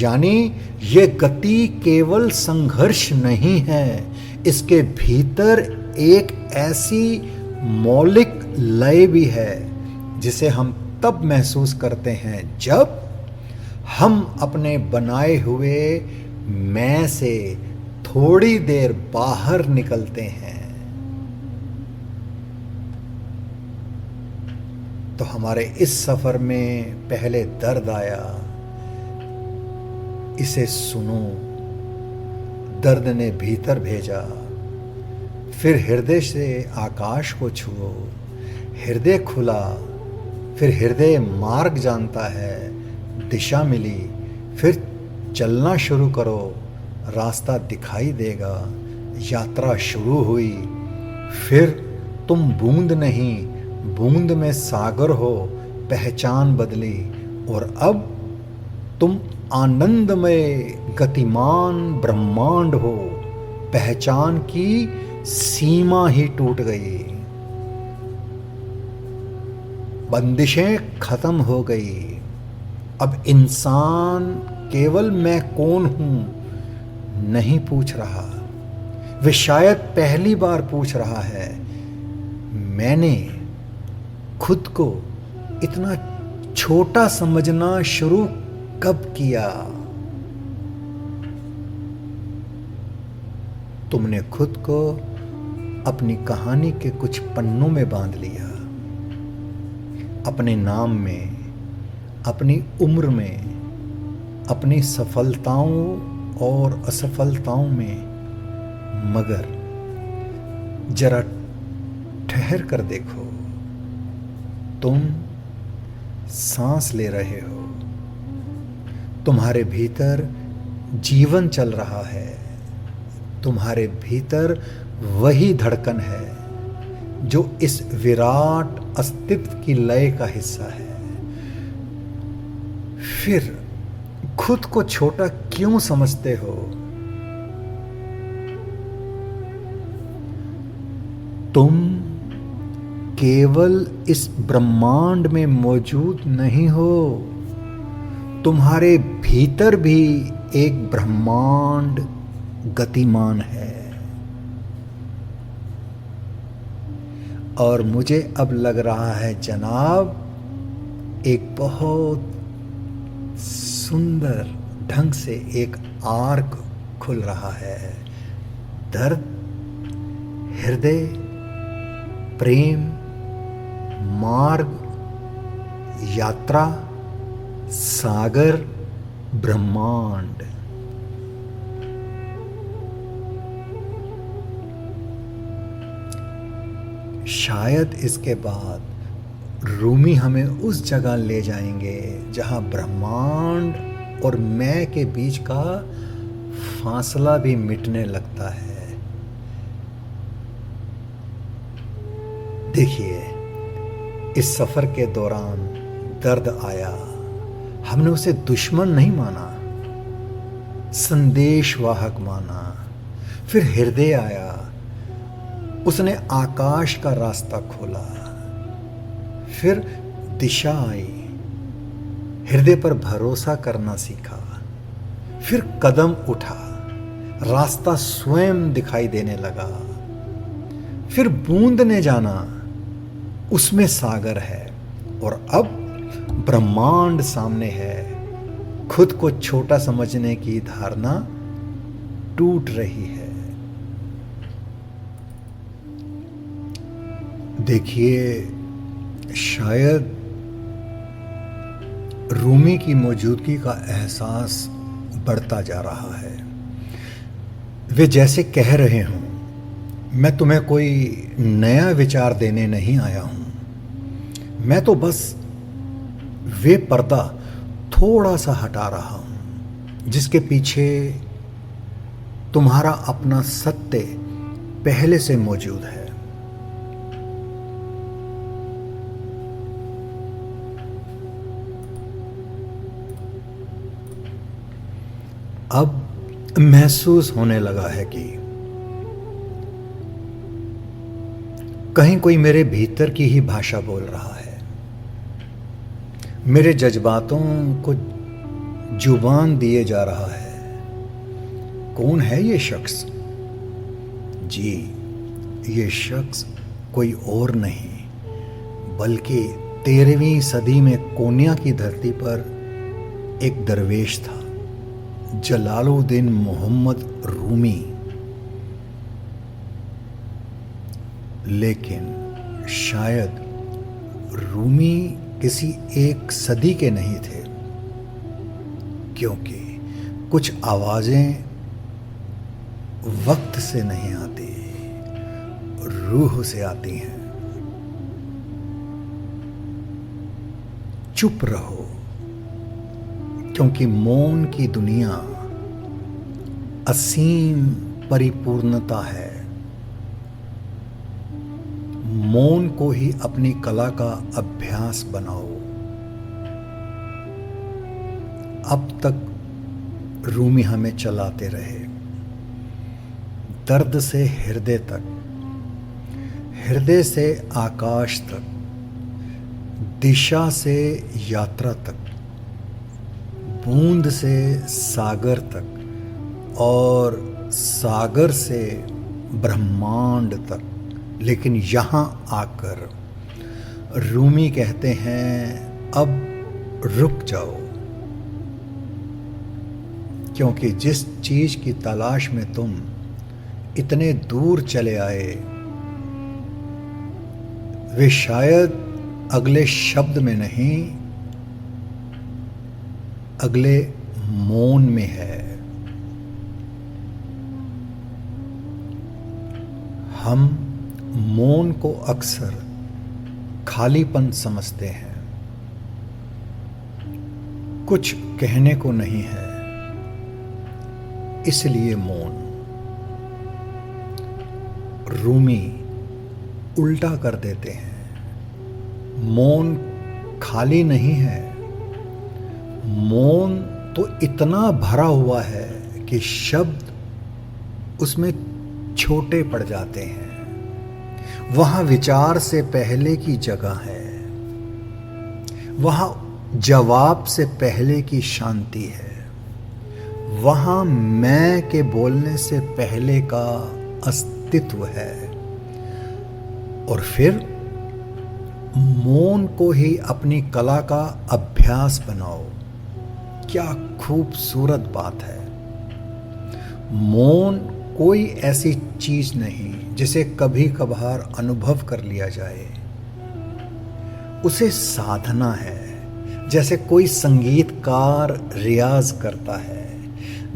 यानी ये गति केवल संघर्ष नहीं है, इसके भीतर एक ऐसी मौलिक लय भी है जिसे हम तब महसूस करते हैं जब हम अपने बनाए हुए मैं से थोड़ी देर बाहर निकलते हैं। तो हमारे इस सफर में पहले दर्द आया, इसे सुनो, दर्द ने भीतर भेजा। फिर हृदय से आकाश को छुओ, हृदय खुला, फिर हृदय मार्ग जानता है, दिशा मिली, फिर चलना शुरू करो, रास्ता दिखाई देगा, यात्रा शुरू हुई। फिर तुम बूंद नहीं, बूंद में सागर हो, पहचान बदली, और अब तुम आनंदमय गतिमान ब्रह्मांड हो, पहचान की सीमा ही टूट गई, बंदिशें खत्म हो गई। अब इंसान केवल मैं कौन हूं नहीं पूछ रहा, वे शायद पहली बार पूछ रहा है, मैंने खुद को इतना छोटा समझना शुरू कब किया? तुमने खुद को अपनी कहानी के कुछ पन्नों में बांध लिया, अपने नाम में, अपनी उम्र में, अपनी सफलताओं और असफलताओं में। मगर जरा ठहर कर देखो, तुम सांस ले रहे हो, तुम्हारे भीतर जीवन चल रहा है, तुम्हारे भीतर वही धड़कन है जो इस विराट अस्तित्व की लय का हिस्सा है। फिर खुद को छोटा क्यों समझते हो? तुम केवल इस ब्रह्मांड में मौजूद नहीं हो, तुम्हारे भीतर भी एक ब्रह्मांड गतिमान है। और मुझे अब लग रहा है जनाब, एक बहुत सुंदर ढंग से एक आर्क खुल रहा है। दर्द, हृदय, प्रेम, मार्ग, यात्रा, सागर, ब्रह्मांड। शायद इसके बाद रूमी हमें उस जगह ले जाएंगे जहां ब्रह्मांड और मैं के बीच का फासला भी मिटने लगता है। देखिए, इस सफर के दौरान दर्द आया, हमने उसे दुश्मन नहीं माना, संदेशवाहक माना। फिर हृदय आया, उसने आकाश का रास्ता खोला। फिर दिशा आई, हृदय पर भरोसा करना सीखा। फिर कदम उठा, रास्ता स्वयं दिखाई देने लगा। फिर बूंद ने जाना, उसमें सागर है। और अब ब्रह्मांड सामने है। खुद को छोटा समझने की धारणा टूट रही है। देखिए, शायद रूमी की मौजूदगी का एहसास बढ़ता जा रहा है। वे जैसे कह रहे हों, मैं तुम्हें कोई नया विचार देने नहीं आया हूं, मैं तो बस वे पर्दा थोड़ा सा हटा रहा हूं जिसके पीछे तुम्हारा अपना सत्य पहले से मौजूद है। अब महसूस होने लगा है कि कहीं कोई मेरे भीतर की ही भाषा बोल रहा है, मेरे जज्बातों को जुबान दिए जा रहा है। कौन है ये शख्स? जी, ये शख्स कोई और नहीं बल्कि 13वीं सदी में कोन्या की धरती पर एक दरवेश था, जलालुद्दीन मोहम्मद रूमी। लेकिन शायद रूमी किसी एक सदी के नहीं थे, क्योंकि कुछ आवाज़ें वक्त से नहीं आती, रूह से आती हैं। चुप रहो, क्योंकि मौन की दुनिया असीम परिपूर्णता है। मौन को ही अपनी कला का अभ्यास बनाओ। अब तक रूमी हमें चलाते रहे, दर्द से हृदय तक, हृदय से आकाश तक, दिशा से यात्रा तक, बूंद से सागर तक और सागर से ब्रह्मांड तक। लेकिन यहाँ आकर रूमी कहते हैं अब रुक जाओ, क्योंकि जिस चीज की तलाश में तुम इतने दूर चले आए वे शायद अगले शब्द में नहीं, अगले मौन में है। हम मौन को अक्सर खालीपन समझते हैं, कुछ कहने को नहीं है, इसलिए मौन। रूमी उल्टा कर देते हैं, मौन खाली नहीं है, मौन तो इतना भरा हुआ है कि शब्द उसमें छोटे पड़ जाते हैं। वहाँ विचार से पहले की जगह है, वहाँ जवाब से पहले की शांति है, वहाँ मैं के बोलने से पहले का अस्तित्व है। और फिर मौन को ही अपनी कला का अभ्यास बनाओ। क्या खूबसूरत बात है। मौन कोई ऐसी चीज नहीं जिसे कभी कभार अनुभव कर लिया जाए, उसे साधना है। जैसे कोई संगीतकार रियाज करता है,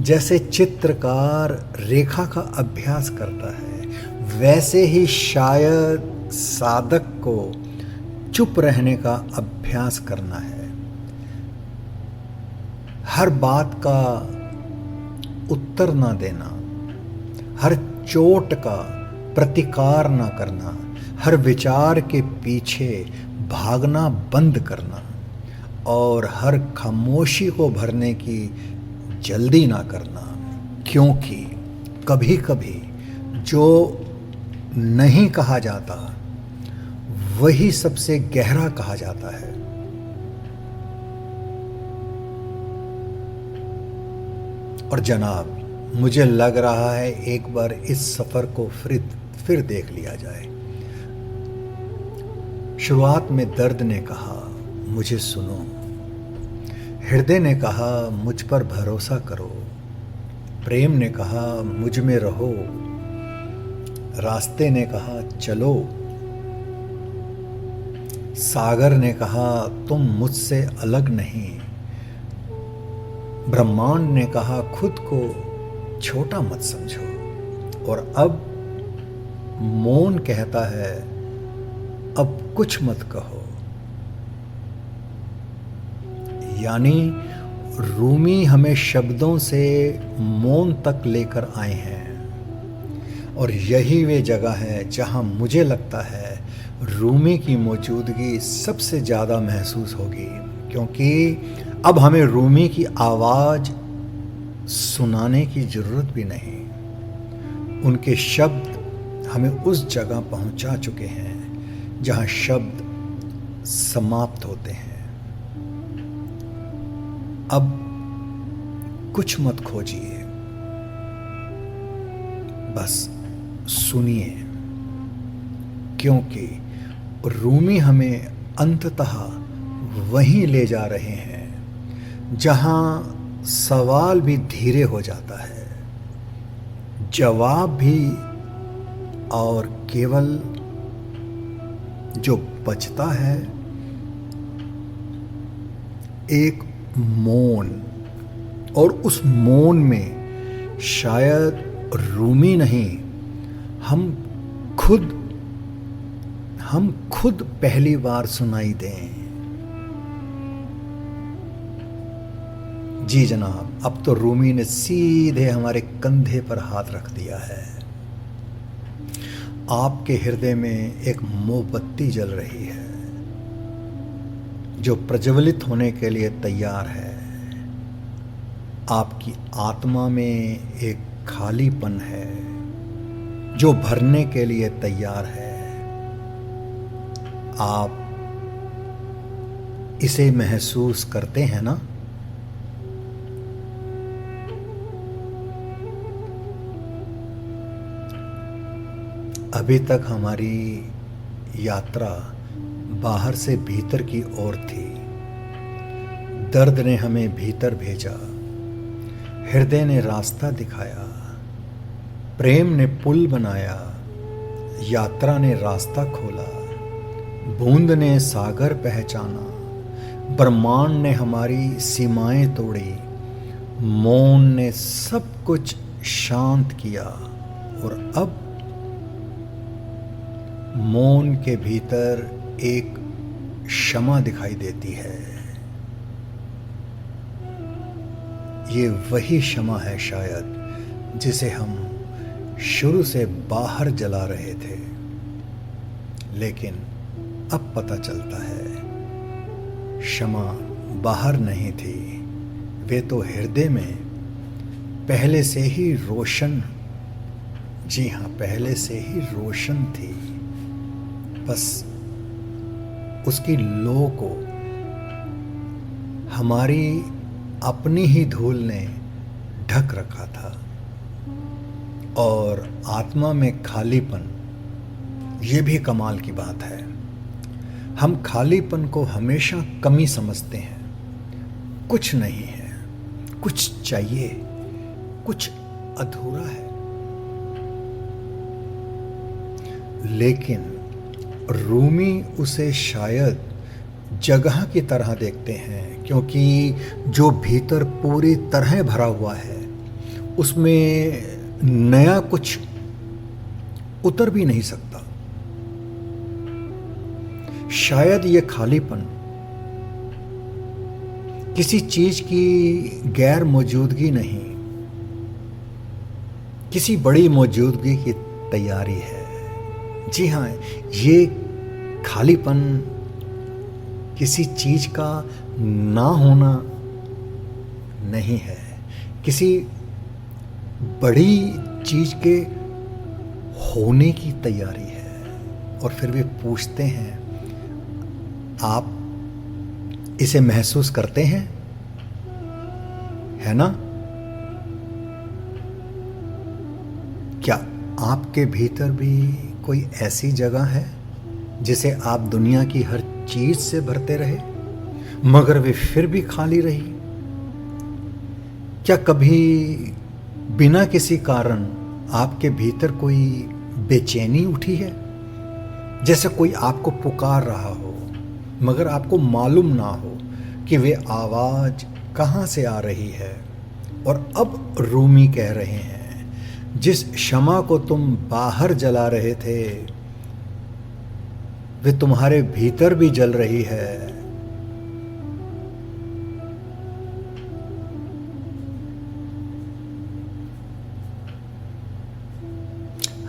जैसे चित्रकार रेखा का अभ्यास करता है, वैसे ही शायद साधक को चुप रहने का अभ्यास करना है। हर बात का उत्तर ना देना, हर चोट का प्रतिकार ना करना, हर विचार के पीछे भागना बंद करना और हर खामोशी को भरने की जल्दी ना करना। क्योंकि कभी कभी जो नहीं कहा जाता वही सबसे गहरा कहा जाता है। और जनाब, मुझे लग रहा है एक बार इस सफर को फिर देख लिया जाए। शुरुआत में दर्द ने कहा मुझे सुनो, हृदय ने कहा मुझ पर भरोसा करो, प्रेम ने कहा मुझ में रहो, रास्ते ने कहा चलो, सागर ने कहा तुम मुझसे अलग नहीं, ब्रह्मांड ने कहा खुद को छोटा मत समझो। और अब मौन कहता है अब कुछ मत कहो। यानी रूमी हमें शब्दों से मौन तक लेकर आए हैं। और यही वे जगह है जहां मुझे लगता है रूमी की मौजूदगी सबसे ज़्यादा महसूस होगी, क्योंकि अब हमें रूमी की आवाज़ सुनाने की ज़रूरत भी नहीं। उनके शब्द हमें उस जगह पहुंचा चुके हैं जहां शब्द समाप्त होते हैं। अब कुछ मत खोजिए, बस सुनिए, क्योंकि रूमी हमें अंततः वहीं ले जा रहे हैं जहां सवाल भी धीरे हो जाता है, जवाब भी, और केवल जो बचता है एक मौन। और उस मौन में शायद रूमी नहीं, हम खुद पहली बार सुनाई दें। जी जनाब, अब तो रूमी ने सीधे हमारे कंधे पर हाथ रख दिया है। आपके हृदय में एक मोमबत्ती जल रही है जो प्रज्वलित होने के लिए तैयार है। आपकी आत्मा में एक खालीपन है जो भरने के लिए तैयार है। आप इसे महसूस करते हैं ना? अभी तक हमारी यात्रा बाहर से भीतर की ओर थी। दर्द ने हमें भीतर भेजा, हृदय ने रास्ता दिखाया, प्रेम ने पुल बनाया, यात्रा ने रास्ता खोला, बूंद ने सागर पहचाना, ब्रह्मांड ने हमारी सीमाएं तोड़ी, मौन ने सब कुछ शांत किया। और अब मौन के भीतर एक क्षमा दिखाई देती है। ये वही क्षमा है शायद जिसे हम शुरू से बाहर जला रहे थे, लेकिन अब पता चलता है क्षमा बाहर नहीं थी, वे तो हृदय में पहले से ही रोशन, जी हाँ, पहले से ही रोशन थी। बस उसकी लो को हमारी अपनी ही धूल ने ढक रखा था। और आत्मा में खालीपन, ये भी कमाल की बात है। हम खालीपन को हमेशा कमी समझते हैं। कुछ नहीं है, कुछ चाहिए, कुछ अधूरा है। लेकिन रूमी उसे शायद जगह की तरह देखते हैं, क्योंकि जो भीतर पूरी तरह भरा हुआ है उसमें नया कुछ उतर भी नहीं सकता। शायद ये खालीपन किसी चीज की गैर मौजूदगी नहीं, किसी बड़ी मौजूदगी की तैयारी है। जी हाँ, ये खालीपन किसी चीज का ना होना नहीं है, किसी बड़ी चीज के होने की तैयारी है। और फिर वे पूछते हैं, आप इसे महसूस करते हैं, है ना? क्या आपके भीतर भी कोई ऐसी जगह है जिसे आप दुनिया की हर चीज से भरते रहे मगर वे फिर भी खाली रही? क्या कभी बिना किसी कारण आपके भीतर कोई बेचैनी उठी है, जैसे कोई आपको पुकार रहा हो मगर आपको मालूम ना हो कि वे आवाज कहाँ से आ रही है? और अब रूमी कह रहे हैं, जिस क्षमा को तुम बाहर जला रहे थे वे तुम्हारे भीतर भी जल रही है।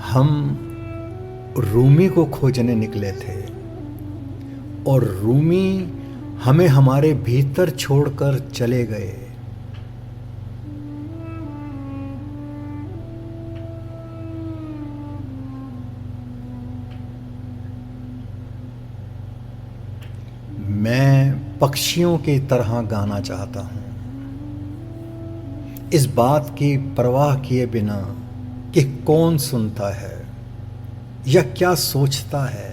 हम रूमी को खोजने निकले थे और रूमी हमें हमारे भीतर छोड़कर चले गए। पक्षियों की तरह गाना चाहता हूँ, इस बात की परवाह किए बिना कि कौन सुनता है या क्या सोचता है।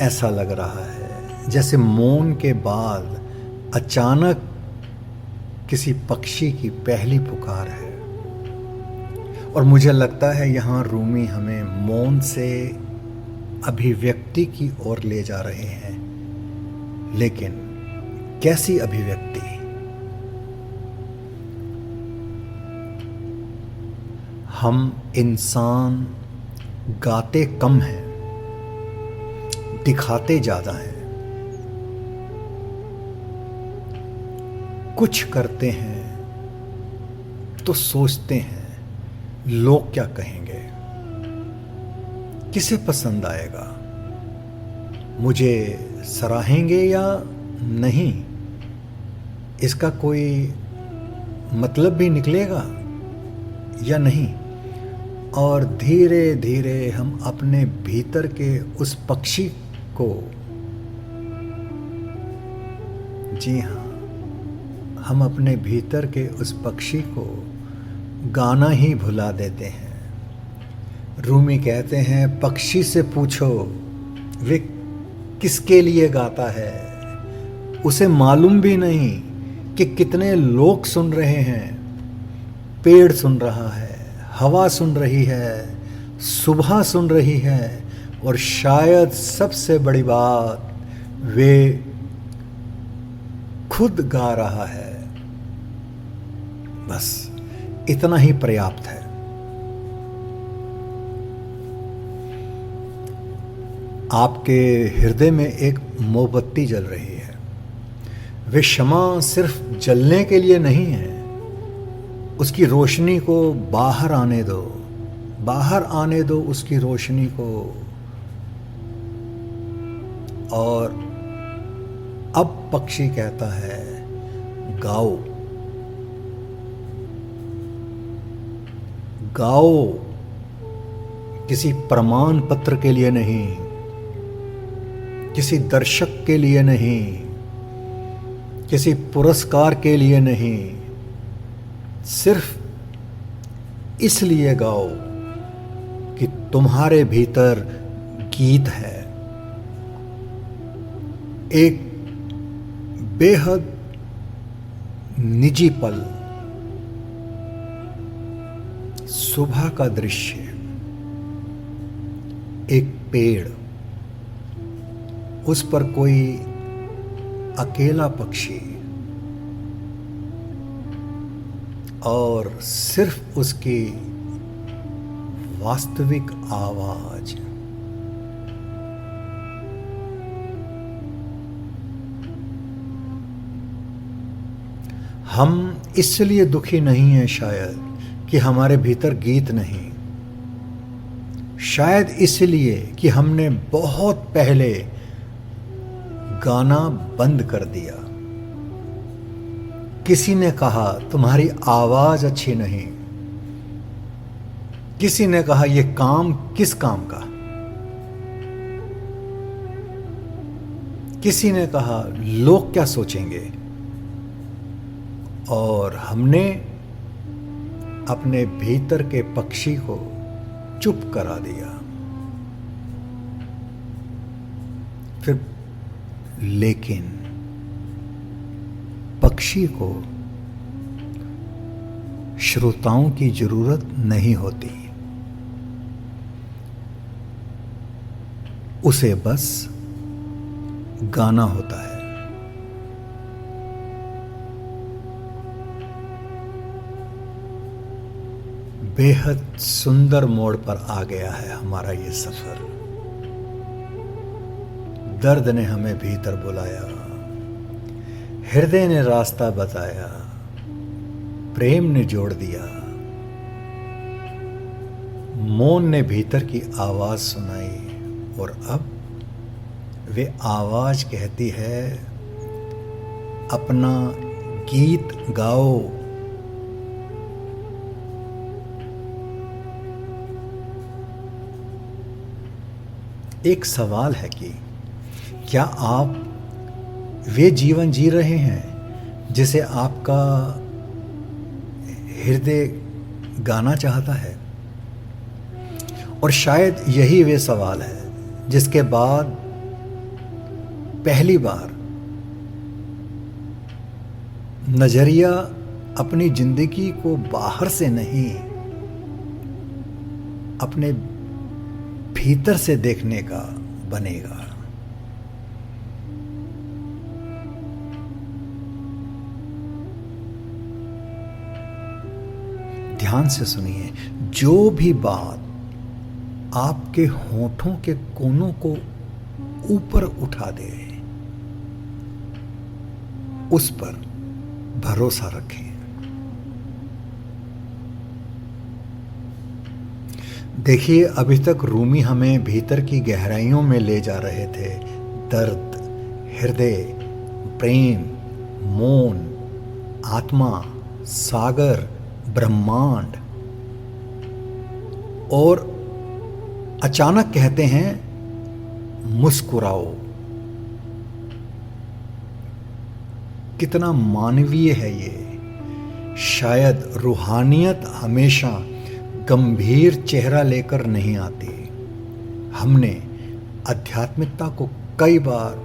ऐसा लग रहा है जैसे मौन के बाद अचानक किसी पक्षी की पहली पुकार है। और मुझे लगता है यहाँ रूमी हमें मौन से अभिव्यक्ति की ओर ले जा रहे हैं, लेकिन कैसी अभिव्यक्ति? हम इंसान गाते कम हैं, दिखाते ज्यादा हैं। कुछ करते हैं तो सोचते हैं लोग क्या कहेंगे, किसे पसंद आएगा, मुझे सराहेंगे या नहीं, इसका कोई मतलब भी निकलेगा या नहीं। और धीरे धीरे हम अपने भीतर के उस पक्षी को, जी हाँ, हम अपने भीतर के उस पक्षी को गाना ही भुला देते हैं। रूमी कहते हैं, पक्षी से पूछो वे किसके लिए गाता है, उसे मालूम भी नहीं कि कितने लोग सुन रहे हैं। पेड़ सुन रहा है, हवा सुन रही है, सुबह सुन रही है, और शायद सबसे बड़ी बात, वे खुद गा रहा है। बस इतना ही पर्याप्त है। आपके हृदय में एक मोमबत्ती जल रही है। वे शमा सिर्फ जलने के लिए नहीं है, उसकी रोशनी को बाहर आने दो, बाहर आने दो उसकी रोशनी को। और अब पक्षी कहता है, गाओ गाओ, किसी प्रमाण पत्र के लिए नहीं, किसी दर्शक के लिए नहीं, किसी पुरस्कार के लिए नहीं, सिर्फ इसलिए गाओ कि तुम्हारे भीतर गीत है। एक बेहद निजी पल, सुबह का दृश्य, एक पेड़, उस पर कोई अकेला पक्षी, और सिर्फ उसकी वास्तविक आवाज। हम इसलिए दुखी नहीं हैं शायद कि हमारे भीतर गीत नहीं, शायद इसलिए कि हमने बहुत पहले गाना बंद कर दिया। किसी ने कहा तुम्हारी आवाज अच्छी नहीं, किसी ने कहा यह काम किस काम का, किसी ने कहा लोग क्या सोचेंगे, और हमने अपने भीतर के पक्षी को चुप करा दिया। फिर लेकिन पक्षी को श्रोताओं की जरूरत नहीं होती, उसे बस गाना होता है। बेहद सुंदर मोड़ पर आ गया है हमारा ये सफर। दर्द ने हमें भीतर बुलाया, हृदय ने रास्ता बताया, प्रेम ने जोड़ दिया, मौन ने भीतर की आवाज सुनाई, और अब वे आवाज कहती है, अपना गीत गाओ। एक सवाल है कि क्या आप वे जीवन जी रहे हैं जिसे आपका हृदय गाना चाहता है? और शायद यही वे सवाल है जिसके बाद पहली बार नजरिया अपनी जिंदगी को बाहर से नहीं, अपने भीतर से देखने का बनेगा। ध्यान से सुनिए, जो भी बात आपके होठों के कोनों को ऊपर उठा दे, उस पर भरोसा रखें। देखिए, अभी तक रूमी हमें भीतर की गहराइयों में ले जा रहे थे। दर्द, हृदय, प्रेम, मौन, आत्मा, सागर, ब्रह्मांड। और अचानक कहते हैं मुस्कुराओ। कितना मानवीय है ये। शायद रूहानियत हमेशा गंभीर चेहरा लेकर नहीं आती। हमने आध्यात्मिकता को कई बार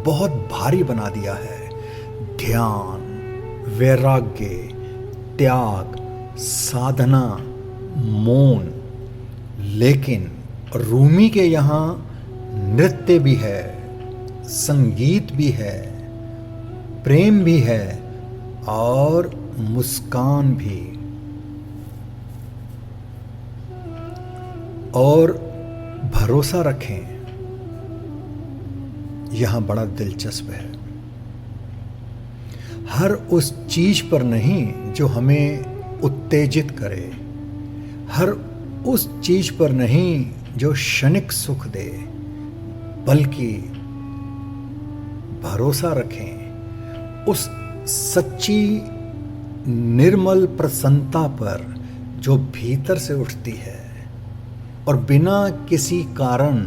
बहुत भारी बना दिया है। ध्यान, वैराग्य, त्याग, साधना, मौन। लेकिन रूमी के यहाँ नृत्य भी है, संगीत भी है, प्रेम भी है और मुस्कान भी। और भरोसा रखें, यहां बड़ा दिलचस्प है। हर उस चीज पर नहीं जो हमें उत्तेजित करे, हर उस चीज पर नहीं जो क्षणिक सुख दे, बल्कि भरोसा रखें उस सच्ची निर्मल प्रसन्नता पर जो भीतर से उठती है और बिना किसी कारण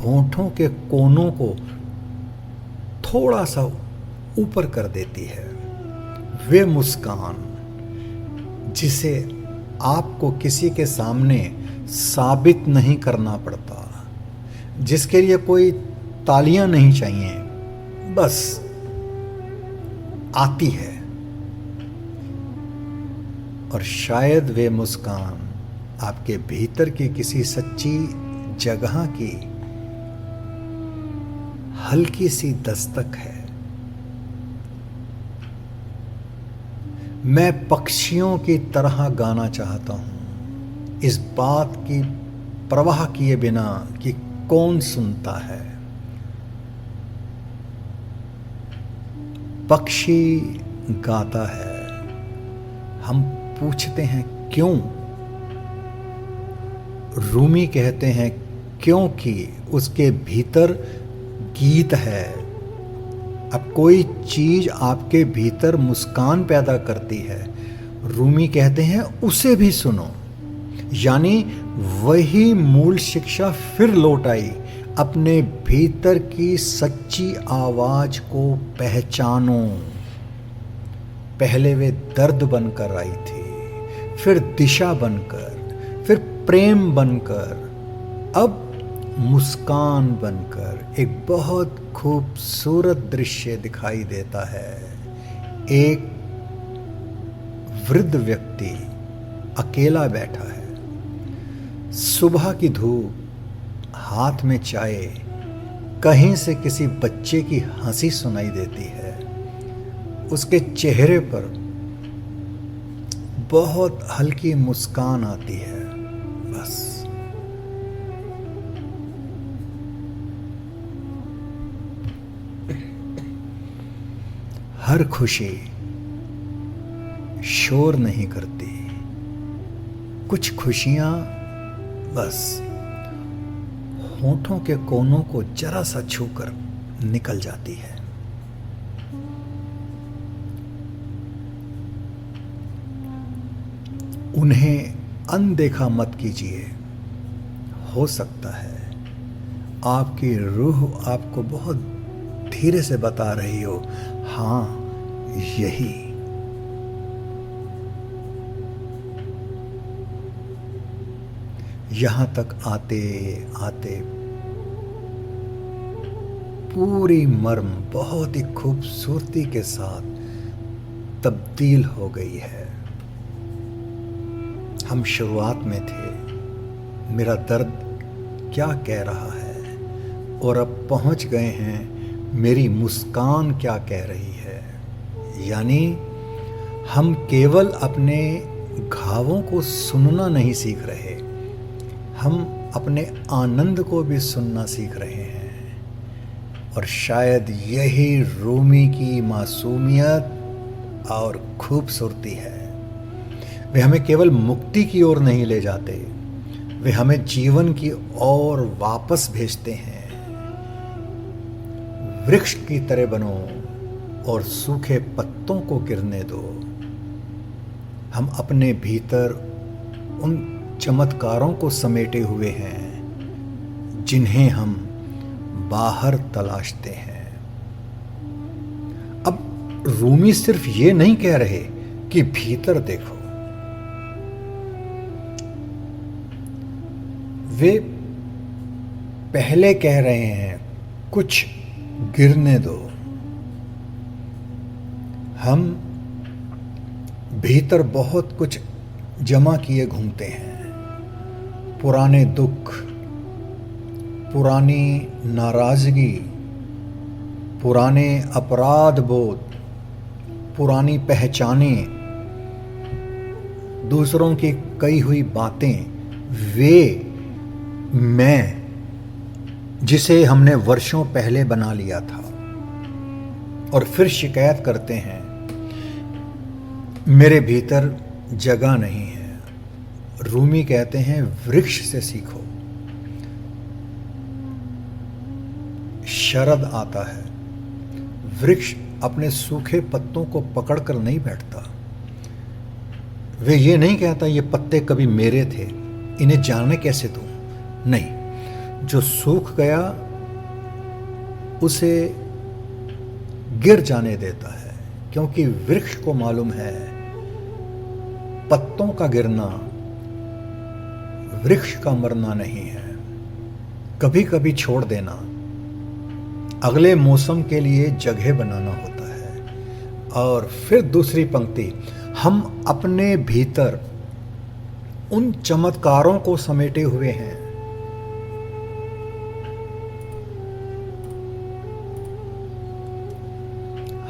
होठों के कोनों को थोड़ा सा ऊपर कर देती है। वे मुस्कान जिसे आपको किसी के सामने साबित नहीं करना पड़ता, जिसके लिए कोई तालियां नहीं चाहिए, बस आती है। और शायद वे मुस्कान आपके भीतर की किसी सच्ची जगह की हल्की सी दस्तक है। मैं पक्षियों की तरह गाना चाहता हूं, इस बात की परवाह किए बिना कि कौन सुनता है। पक्षी गाता है, हम पूछते हैं क्यों? रूमी कहते हैं क्योंकि उसके भीतर गीत है। अब कोई चीज आपके भीतर मुस्कान पैदा करती है, रूमी कहते हैं उसे भी सुनो। यानी वही मूल शिक्षा फिर लौट आई, अपने भीतर की सच्ची आवाज को पहचानो। पहले वे दर्द बनकर आई थी, फिर दिशा बनकर, फिर प्रेम बनकर, अब मुस्कान बनकर। एक बहुत खूबसूरत दृश्य दिखाई देता है। एक वृद्ध व्यक्ति अकेला बैठा है, सुबह की धूप, हाथ में चाय, कहीं से किसी बच्चे की हंसी सुनाई देती है। उसके चेहरे पर बहुत हल्की मुस्कान आती है। बस हर खुशी शोर नहीं करती, कुछ खुशियां बस होठों के कोनों को जरा सा छूकर निकल जाती है। उन्हें अनदेखा मत कीजिए। हो सकता है आपकी रूह आपको बहुत धीरे से बता रही हो, हाँ यही। यहां तक आते आते पूरी मर्म बहुत ही खूबसूरती के साथ तब्दील हो गई है। हम शुरुआत में थे, मेरा दर्द क्या कह रहा है, और अब पहुंच गए हैं मेरी मुस्कान क्या कह रही है। यानी हम केवल अपने घावों को सुनना नहीं सीख रहे, हम अपने आनंद को भी सुनना सीख रहे हैं। और शायद यही रूमी की मासूमियत और खूबसूरती है। वे हमें केवल मुक्ति की ओर नहीं ले जाते, वे हमें जीवन की ओर वापस भेजते हैं। वृक्ष की तरह बनो और सूखे पत्तों को गिरने दो। हम अपने भीतर उन चमत्कारों को समेटे हुए हैं जिन्हें हम बाहर तलाशते हैं। अब रूमी सिर्फ ये नहीं कह रहे कि भीतर देखो, वे पहले कह रहे हैं कुछ गिरने दो। हम भीतर बहुत कुछ जमा किए घूमते हैं, पुराने दुख, पुरानी नाराजगी, पुराने अपराध बोध, पुरानी पहचानें, दूसरों की कही हुई बातें, वे मैं जिसे हमने वर्षों पहले बना लिया था, और फिर शिकायत करते हैं मेरे भीतर जगह नहीं है। रूमी कहते हैं वृक्ष से सीखो। शरद आता है, वृक्ष अपने सूखे पत्तों को पकड़कर नहीं बैठता। वे ये नहीं कहता ये पत्ते कभी मेरे थे, इन्हें जाने कैसे दूं। नहीं, जो सूख गया उसे गिर जाने देता है, क्योंकि वृक्ष को मालूम है पत्तों का गिरना वृक्ष का मरना नहीं है। कभी कभी छोड़ देना अगले मौसम के लिए जगह बनाना होता है। और फिर दूसरी पंक्ति, हम अपने भीतर उन चमत्कारों को समेटे हुए हैं।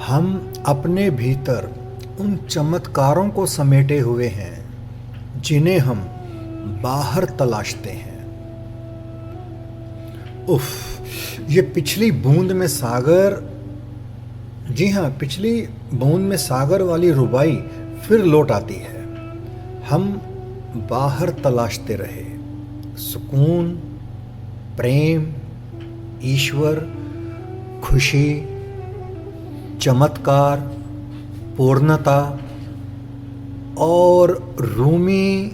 हम अपने भीतर उन चमत्कारों को समेटे हुए हैं जिन्हें हम बाहर तलाशते हैं। उफ, ये पिछली बूंद में सागर, जी हाँ, पिछली बूंद में सागर वाली रुबाई फिर लौट आती है। हम बाहर तलाशते रहे सुकून, प्रेम, ईश्वर, खुशी, चमत्कार, पूर्णता। और रूमी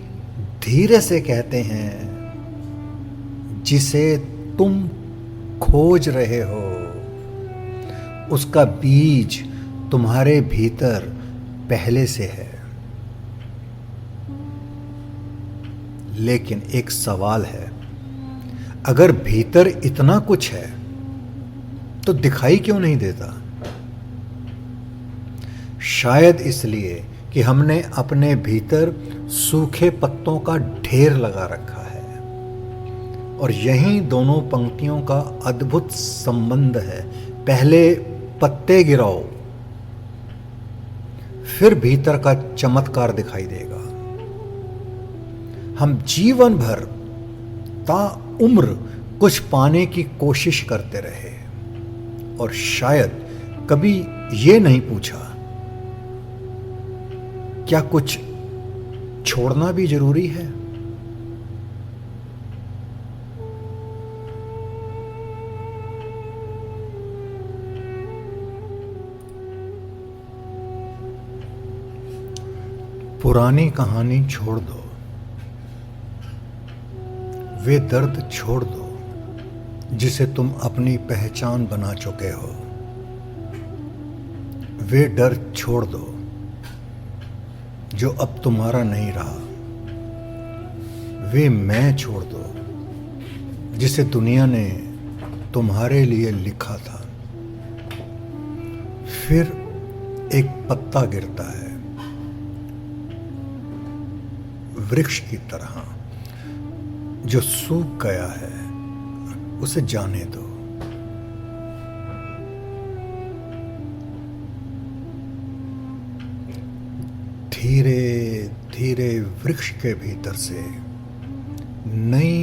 धीरे से कहते हैं जिसे तुम खोज रहे हो उसका बीज तुम्हारे भीतर पहले से है। लेकिन एक सवाल है, अगर भीतर इतना कुछ है तो दिखाई क्यों नहीं देता? शायद इसलिए कि हमने अपने भीतर सूखे पत्तों का ढेर लगा रखा है। और यही दोनों पंक्तियों का अद्भुत संबंध है। पहले पत्ते गिराओ, फिर भीतर का चमत्कार दिखाई देगा। हम जीवन भर ताउम्र कुछ पाने की कोशिश करते रहे और शायद कभी ये नहीं पूछा क्या कुछ छोड़ना भी जरूरी है। पुरानी कहानी छोड़ दो, वे दर्द छोड़ दो जिसे तुम अपनी पहचान बना चुके हो। वे डर छोड़ दो जो अब तुम्हारा नहीं रहा। वे मैं छोड़ दो जिसे दुनिया ने तुम्हारे लिए लिखा था। फिर एक पत्ता गिरता है वृक्ष की तरह जो सूख गया है, उसे जाने दो। धीरे धीरे वृक्ष के भीतर से नई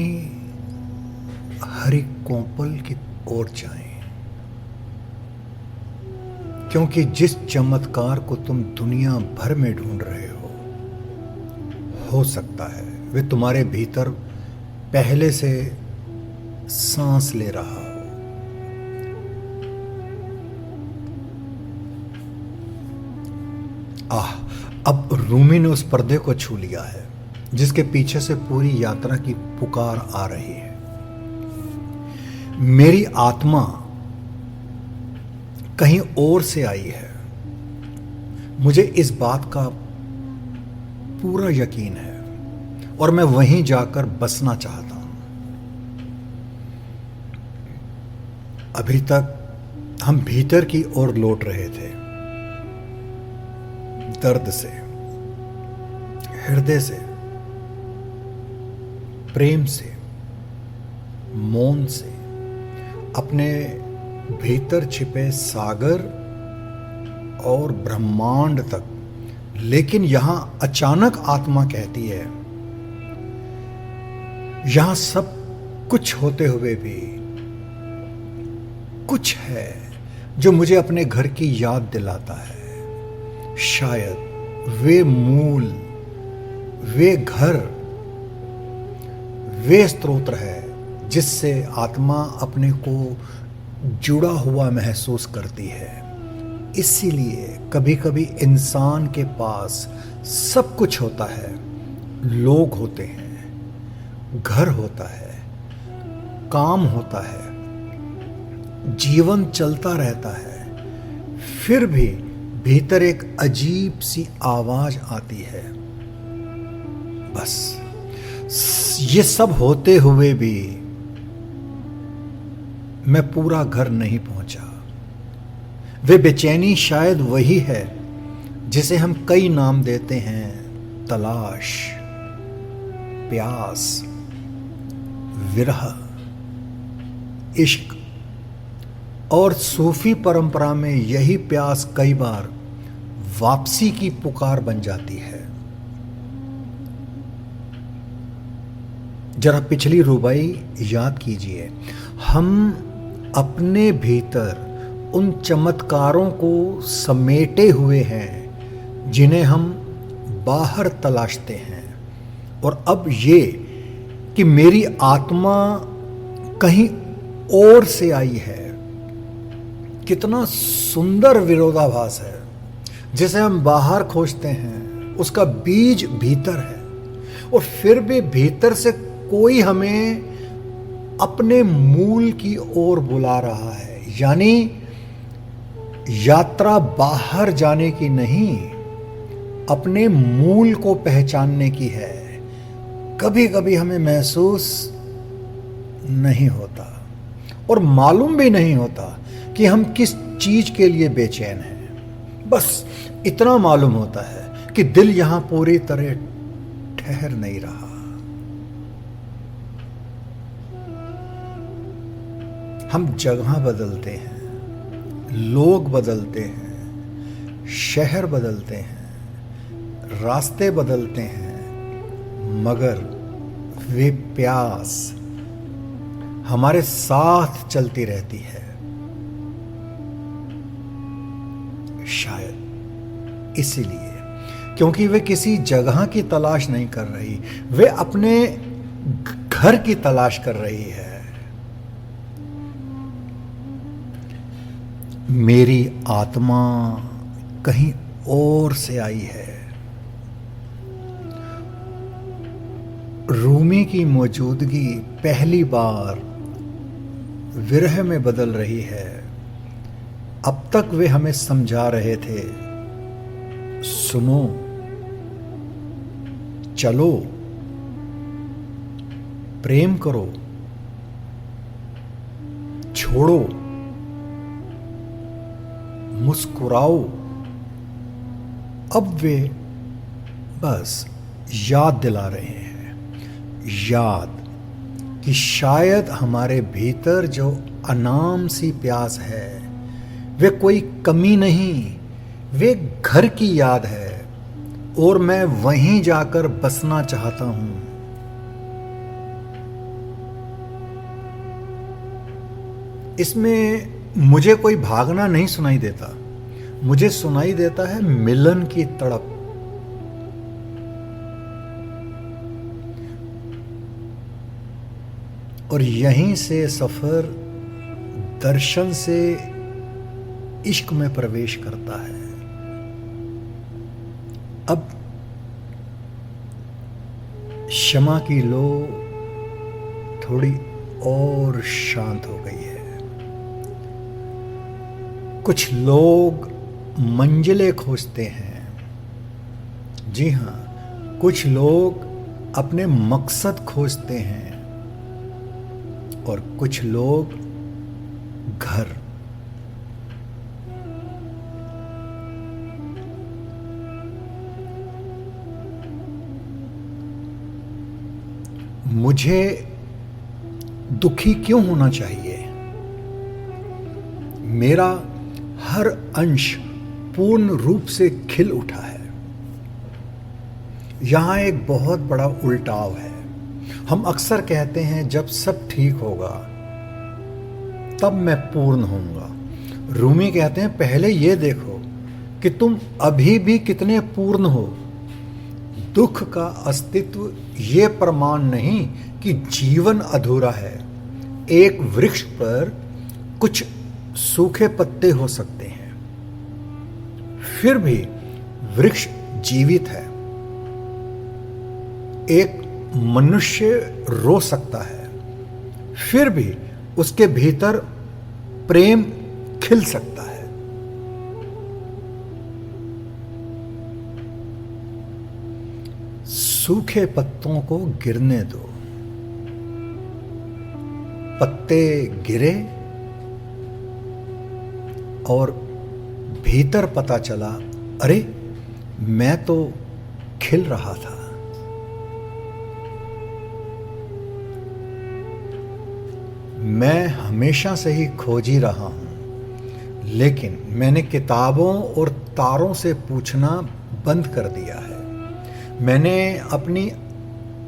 हरी कोपल की ओर जाएं, क्योंकि जिस चमत्कार को तुम दुनिया भर में ढूंढ रहे हो सकता है वे तुम्हारे भीतर पहले से सांस ले रहा हो। अब रूमी ने उस पर्दे को छू लिया है जिसके पीछे से पूरी यात्रा की पुकार आ रही है। मेरी आत्मा कहीं और से आई है, मुझे इस बात का पूरा यकीन है और मैं वहीं जाकर बसना चाहता हूं। अभी तक हम भीतर की ओर लौट रहे थे, दर्द से, हृदय से, प्रेम से, मौन से, अपने भीतर छिपे सागर और ब्रह्मांड तक। लेकिन यहां अचानक आत्मा कहती है, यहां सब कुछ होते हुए भी कुछ है जो मुझे अपने घर की याद दिलाता है। शायद वे मूल, वे घर, वे स्तोत्र है जिससे आत्मा अपने को जुड़ा हुआ महसूस करती है। इसीलिए कभी कभी इंसान के पास सब कुछ होता है, लोग होते हैं, घर होता है, काम होता है, जीवन चलता रहता है, फिर भी भीतर एक अजीब सी आवाज आती है, बस ये सब होते हुए भी मैं पूरा घर नहीं पहुंचा। वे बेचैनी शायद वही है जिसे हम कई नाम देते हैं, तलाश, प्यास, विरह, इश्क। और सूफी परंपरा में यही प्यास कई बार वापसी की पुकार बन जाती है। जरा पिछली रुबाई याद कीजिए। हम अपने भीतर उन चमत्कारों को समेटे हुए हैं जिन्हें हम बाहर तलाशते हैं। और अब ये कि मेरी आत्मा कहीं और से आई है, कितना सुंदर विरोधाभास है। जिसे हम बाहर खोजते हैं उसका बीज भीतर है, और फिर भी भीतर से कोई हमें अपने मूल की ओर बुला रहा है। यानी यात्रा बाहर जाने की नहीं, अपने मूल को पहचानने की है। कभी कभी हमें महसूस नहीं होता और मालूम भी नहीं होता कि हम किस चीज के लिए बेचैन हैं। बस इतना मालूम होता है कि दिल यहां पूरी तरह ठहर नहीं रहा। हम जगह बदलते हैं, लोग बदलते हैं, शहर बदलते हैं, रास्ते बदलते हैं, मगर वे प्यास हमारे साथ चलती रहती है। शायद इसीलिए, क्योंकि वे किसी जगह की तलाश नहीं कर रही, वे अपने घर की तलाश कर रही है। मेरी आत्मा कहीं और से आई है, रूमी की मौजूदगी पहली बार विरह में बदल रही है। अब तक वे हमें समझा रहे थे, सुनो, चलो, प्रेम करो, छोड़ो, मुस्कुराओ। अब वे बस याद दिला रहे हैं, याद कि शायद हमारे भीतर जो अनाम सी प्यास है वे कोई कमी नहीं, वे घर की याद है और मैं वहीं जाकर बसना चाहता हूं। इसमें मुझे कोई भागना नहीं सुनाई देता, मुझे सुनाई देता है मिलन की तड़प। और यहीं से सफर दर्शन से इश्क में प्रवेश करता है। अब क्षमा की लो थोड़ी और शांत हो गई है। कुछ लोग मंजिलें खोजते हैं, जी हां, कुछ लोग अपने मकसद खोजते हैं और कुछ लोग घर। मुझे दुखी क्यों होना चाहिए? मेरा हर अंश पूर्ण रूप से खिल उठा है। यहां एक बहुत बड़ा उल्टाव है। हम अक्सर कहते हैं जब सब ठीक होगा तब मैं पूर्ण होऊंगा। रूमी कहते हैं पहले ये देखो कि तुम अभी भी कितने पूर्ण हो। दुख का अस्तित्व ये प्रमाण नहीं कि जीवन अधूरा है। एक वृक्ष पर कुछ सूखे पत्ते हो सकते हैं, फिर भी वृक्ष जीवित है। एक मनुष्य रो सकता है, फिर भी उसके भीतर प्रेम खिल सकता है। सूखे पत्तों को गिरने दो। पत्ते गिरे और भीतर पता चला, अरे मैं तो खिल रहा था। मैं हमेशा से ही खोजी रहा हूं, लेकिन मैंने किताबों और तारों से पूछना बंद कर दिया है। मैंने अपनी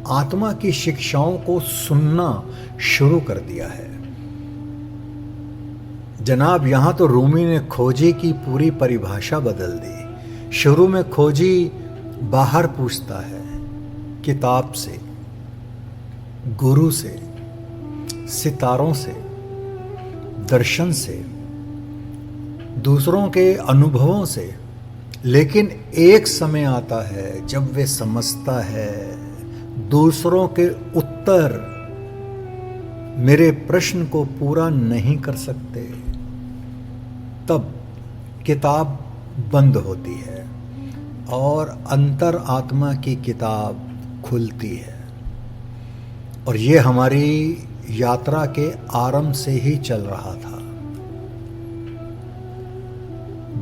आत्मा की शिक्षाओं को सुनना शुरू कर दिया है। जनाब, यहां तो रूमी ने खोजी की पूरी परिभाषा बदल दी। शुरू में खोजी बाहर पूछता है, किताब से, गुरु से, सितारों से, दर्शन से, दूसरों के अनुभवों से। लेकिन एक समय आता है जब वे समझता है दूसरों के उत्तर मेरे प्रश्न को पूरा नहीं कर सकते। तब किताब बंद होती है और अंतर आत्मा की किताब खुलती है। और ये हमारी यात्रा के आरंभ से ही चल रहा था।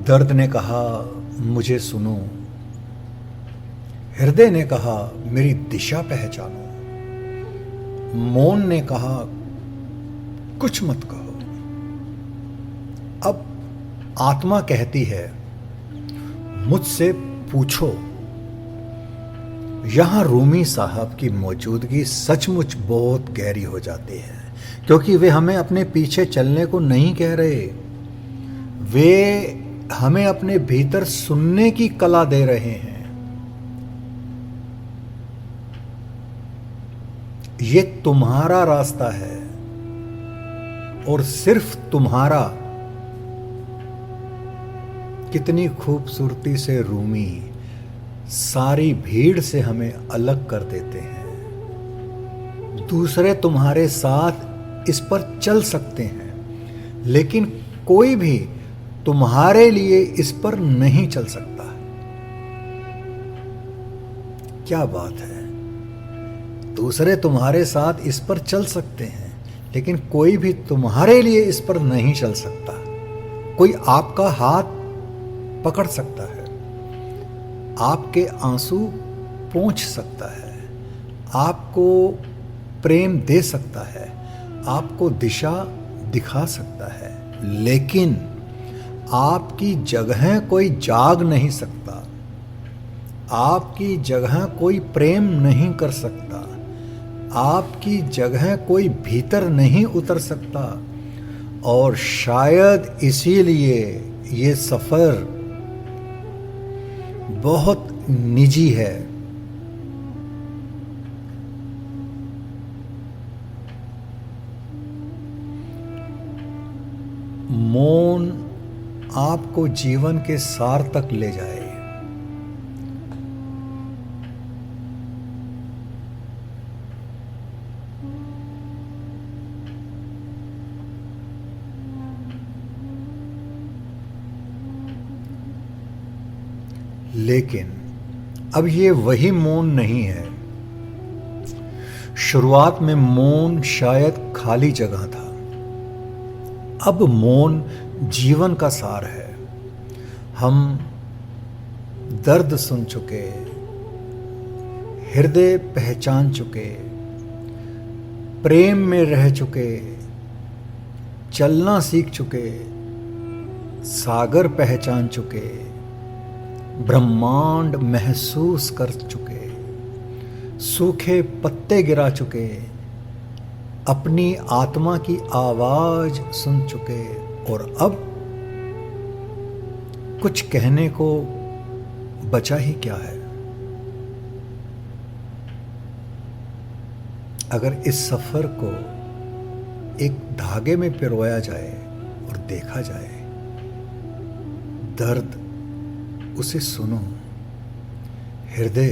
दर्द ने कहा, मुझे सुनो। हृदय ने कहा, मेरी दिशा पहचानो। मौन ने कहा, कुछ मत कहो। अब आत्मा कहती है, मुझसे पूछो। यहां रूमी साहब की मौजूदगी सचमुच बहुत गहरी हो जाती है, क्योंकि वे हमें अपने पीछे चलने को नहीं कह रहे। वे हमें अपने भीतर सुनने की कला दे रहे हैं। ये तुम्हारा रास्ता है और सिर्फ तुम्हारा। कितनी खूबसूरती से रूमी सारी भीड़ से हमें अलग कर देते हैं। दूसरे तुम्हारे साथ इस पर चल सकते हैं, लेकिन कोई भी तुम्हारे लिए इस पर नहीं चल सकता। क्या बात है। दूसरे तुम्हारे साथ इस पर चल सकते हैं, लेकिन कोई भी तुम्हारे लिए इस पर नहीं चल सकता। कोई आपका हाथ पकड़ सकता है, आपके आंसू पोंछ सकता है, आपको प्रेम दे सकता है, आपको दिशा दिखा सकता है, लेकिन आपकी जगह कोई जाग नहीं सकता, आपकी जगह कोई प्रेम नहीं कर सकता, आपकी जगह कोई भीतर नहीं उतर सकता। और शायद इसीलिए ये सफ़र बहुत निजी है। मौन आपको जीवन के सार तक ले जाए। लेकिन अब ये वही मौन नहीं है। शुरुआत में मौन शायद खाली जगह था, अब मौन जीवन का सार है। हम दर्द सुन चुके, हृदय पहचान चुके, प्रेम में रह चुके, चलना सीख चुके, सागर पहचान चुके, ब्रह्मांड महसूस कर चुके, सूखे पत्ते गिरा चुके, अपनी आत्मा की आवाज सुन चुके, और अब कुछ कहने को बचा ही क्या है। अगर इस सफर को एक धागे में पिरोया जाए और देखा जाए, दर्द उसे सुनो, हृदय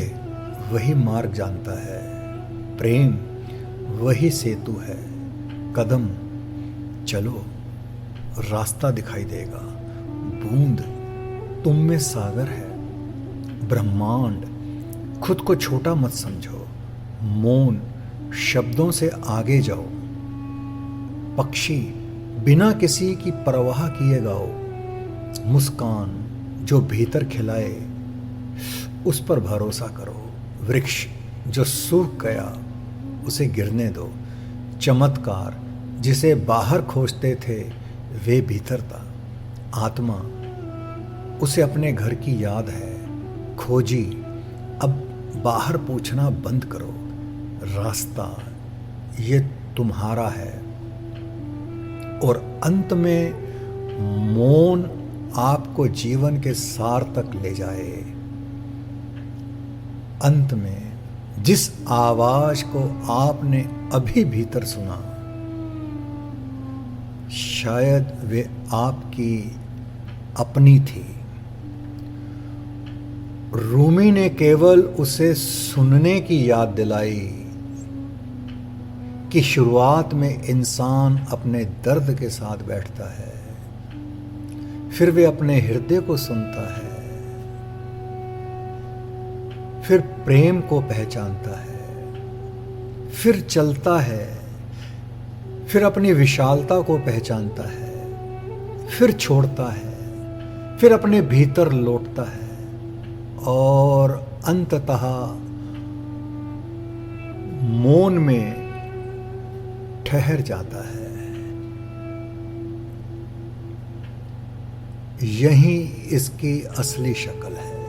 वही मार्ग जानता है, प्रेम वही सेतु है, कदम चलो रास्ता दिखाई देगा, बूंद तुम में सागर है, ब्रह्मांड खुद को छोटा मत समझो, मौन शब्दों से आगे जाओ, पक्षी बिना किसी की परवाह किए गाओ, मुस्कान जो भीतर खिलाए उस पर भरोसा करो, वृक्ष जो सूख गया उसे गिरने दो, चमत्कार जिसे बाहर खोजते थे वे भीतर था, आत्मा उसे अपने घर की याद है, खोजी अब बाहर पूछना बंद करो, रास्ता ये तुम्हारा है। और अंत में मौन आपको जीवन के सार तक ले जाए। अंत में जिस आवाज को आपने अभी भीतर सुना, शायद वे आपकी अपनी थी। रूमी ने केवल उसे सुनने की याद दिलाई कि शुरुआत में इंसान अपने दर्द के साथ बैठता है, फिर वे अपने हृदय को सुनता है, फिर प्रेम को पहचानता है, फिर चलता है, फिर अपनी विशालता को पहचानता है, फिर छोड़ता है, फिर अपने भीतर लौटता है और अंततः मौन में ठहर जाता है। यही इसकी असली शक्ल है।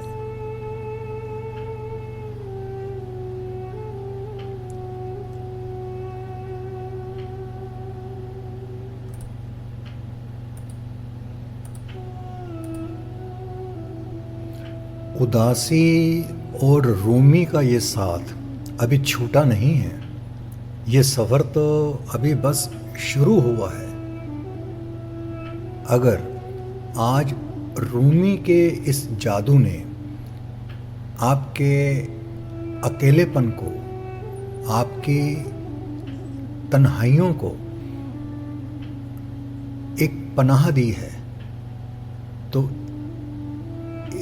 उदासी और रूमी का ये साथ अभी छूटा नहीं है। ये सफ़र तो अभी बस शुरू हुआ है। अगर आज रूमी के इस जादू ने आपके अकेलेपन को, आपकी तन्हाइयों को एक पनाह दी है, तो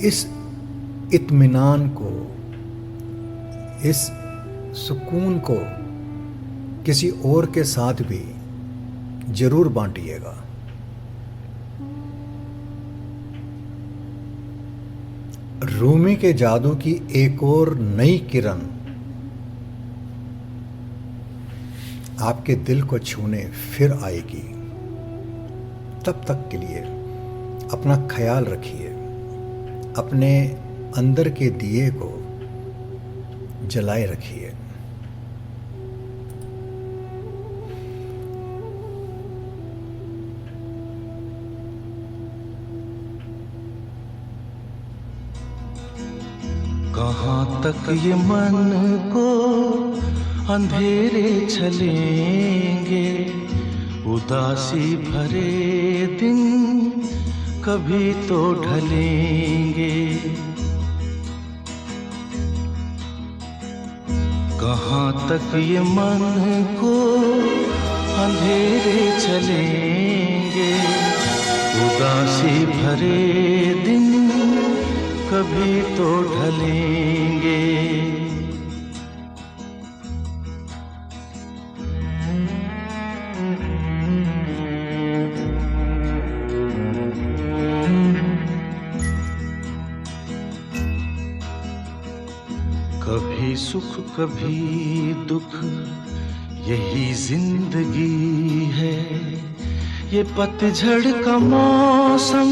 इस इत्मीनान को, इस सुकून को किसी और के साथ भी जरूर बांटिएगा। रूमी के जादू की एक और नई किरण आपके दिल को छूने फिर आएगी। तब तक के लिए अपना ख्याल रखिए, अपने अंदर के दिए को जलाए रखिए। कहाँ तक ये मन को अंधेरे चलेंगे, उदासी भरे दिन कभी तो ढलेंगे। कहाँ तक ये मन को अंधेरे चलेंगे, उदासी भरे दिन कभी तो ढलेंगे। कभी सुख कभी दुख, यही जिंदगी है। ये पतझड़ का मौसम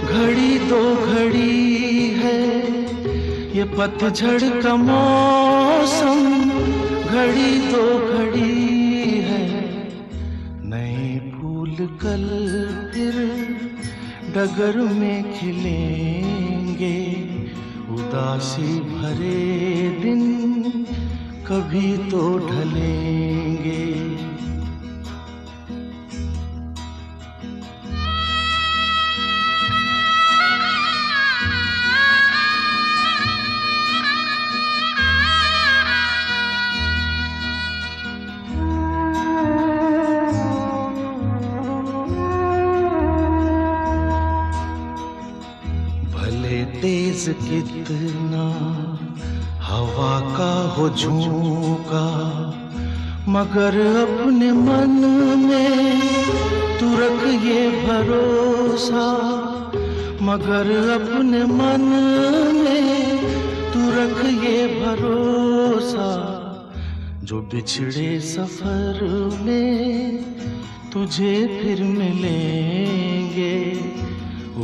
घड़ी दो घड़ी है। ये पतझड़ का मौसम घड़ी दो घड़ी है। नए फूल कल फिर डगर में खिलेंगे, उदासी भरे दिन कभी तो ढलेंगे। तेज कितना हवा का हो झोंका, मगर अपने मन में तू रख ये भरोसा, मगर अपने मन में तू रख ये भरोसा। जो बिछड़े सफर में तुझे फिर मिलेंगे,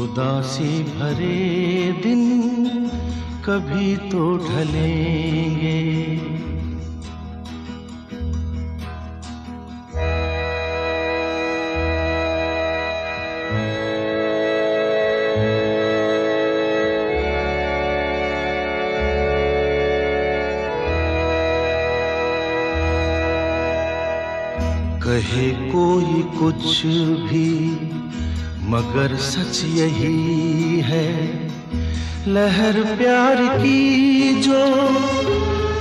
उदासी भरे दिन कभी तो ढलेंगे। कहे कोई कुछ भी मगर सच यही है, लहर प्यार की जो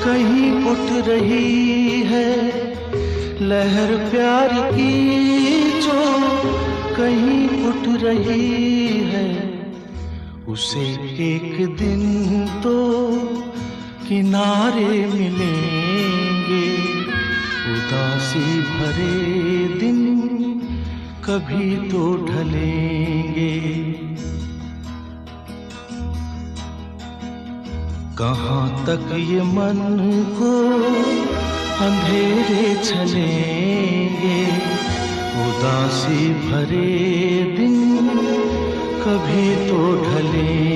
कहीं उठ रही है, लहर प्यार की जो कहीं उठ रही है। उसे एक दिन तो किनारे मिलेंगे, उदासी भरे दिन कभी तो ढलेंगे। कहाँ तक ये मन को अंधेरे चलेंगे, उदासी भरे दिन कभी तो ढलेंगे।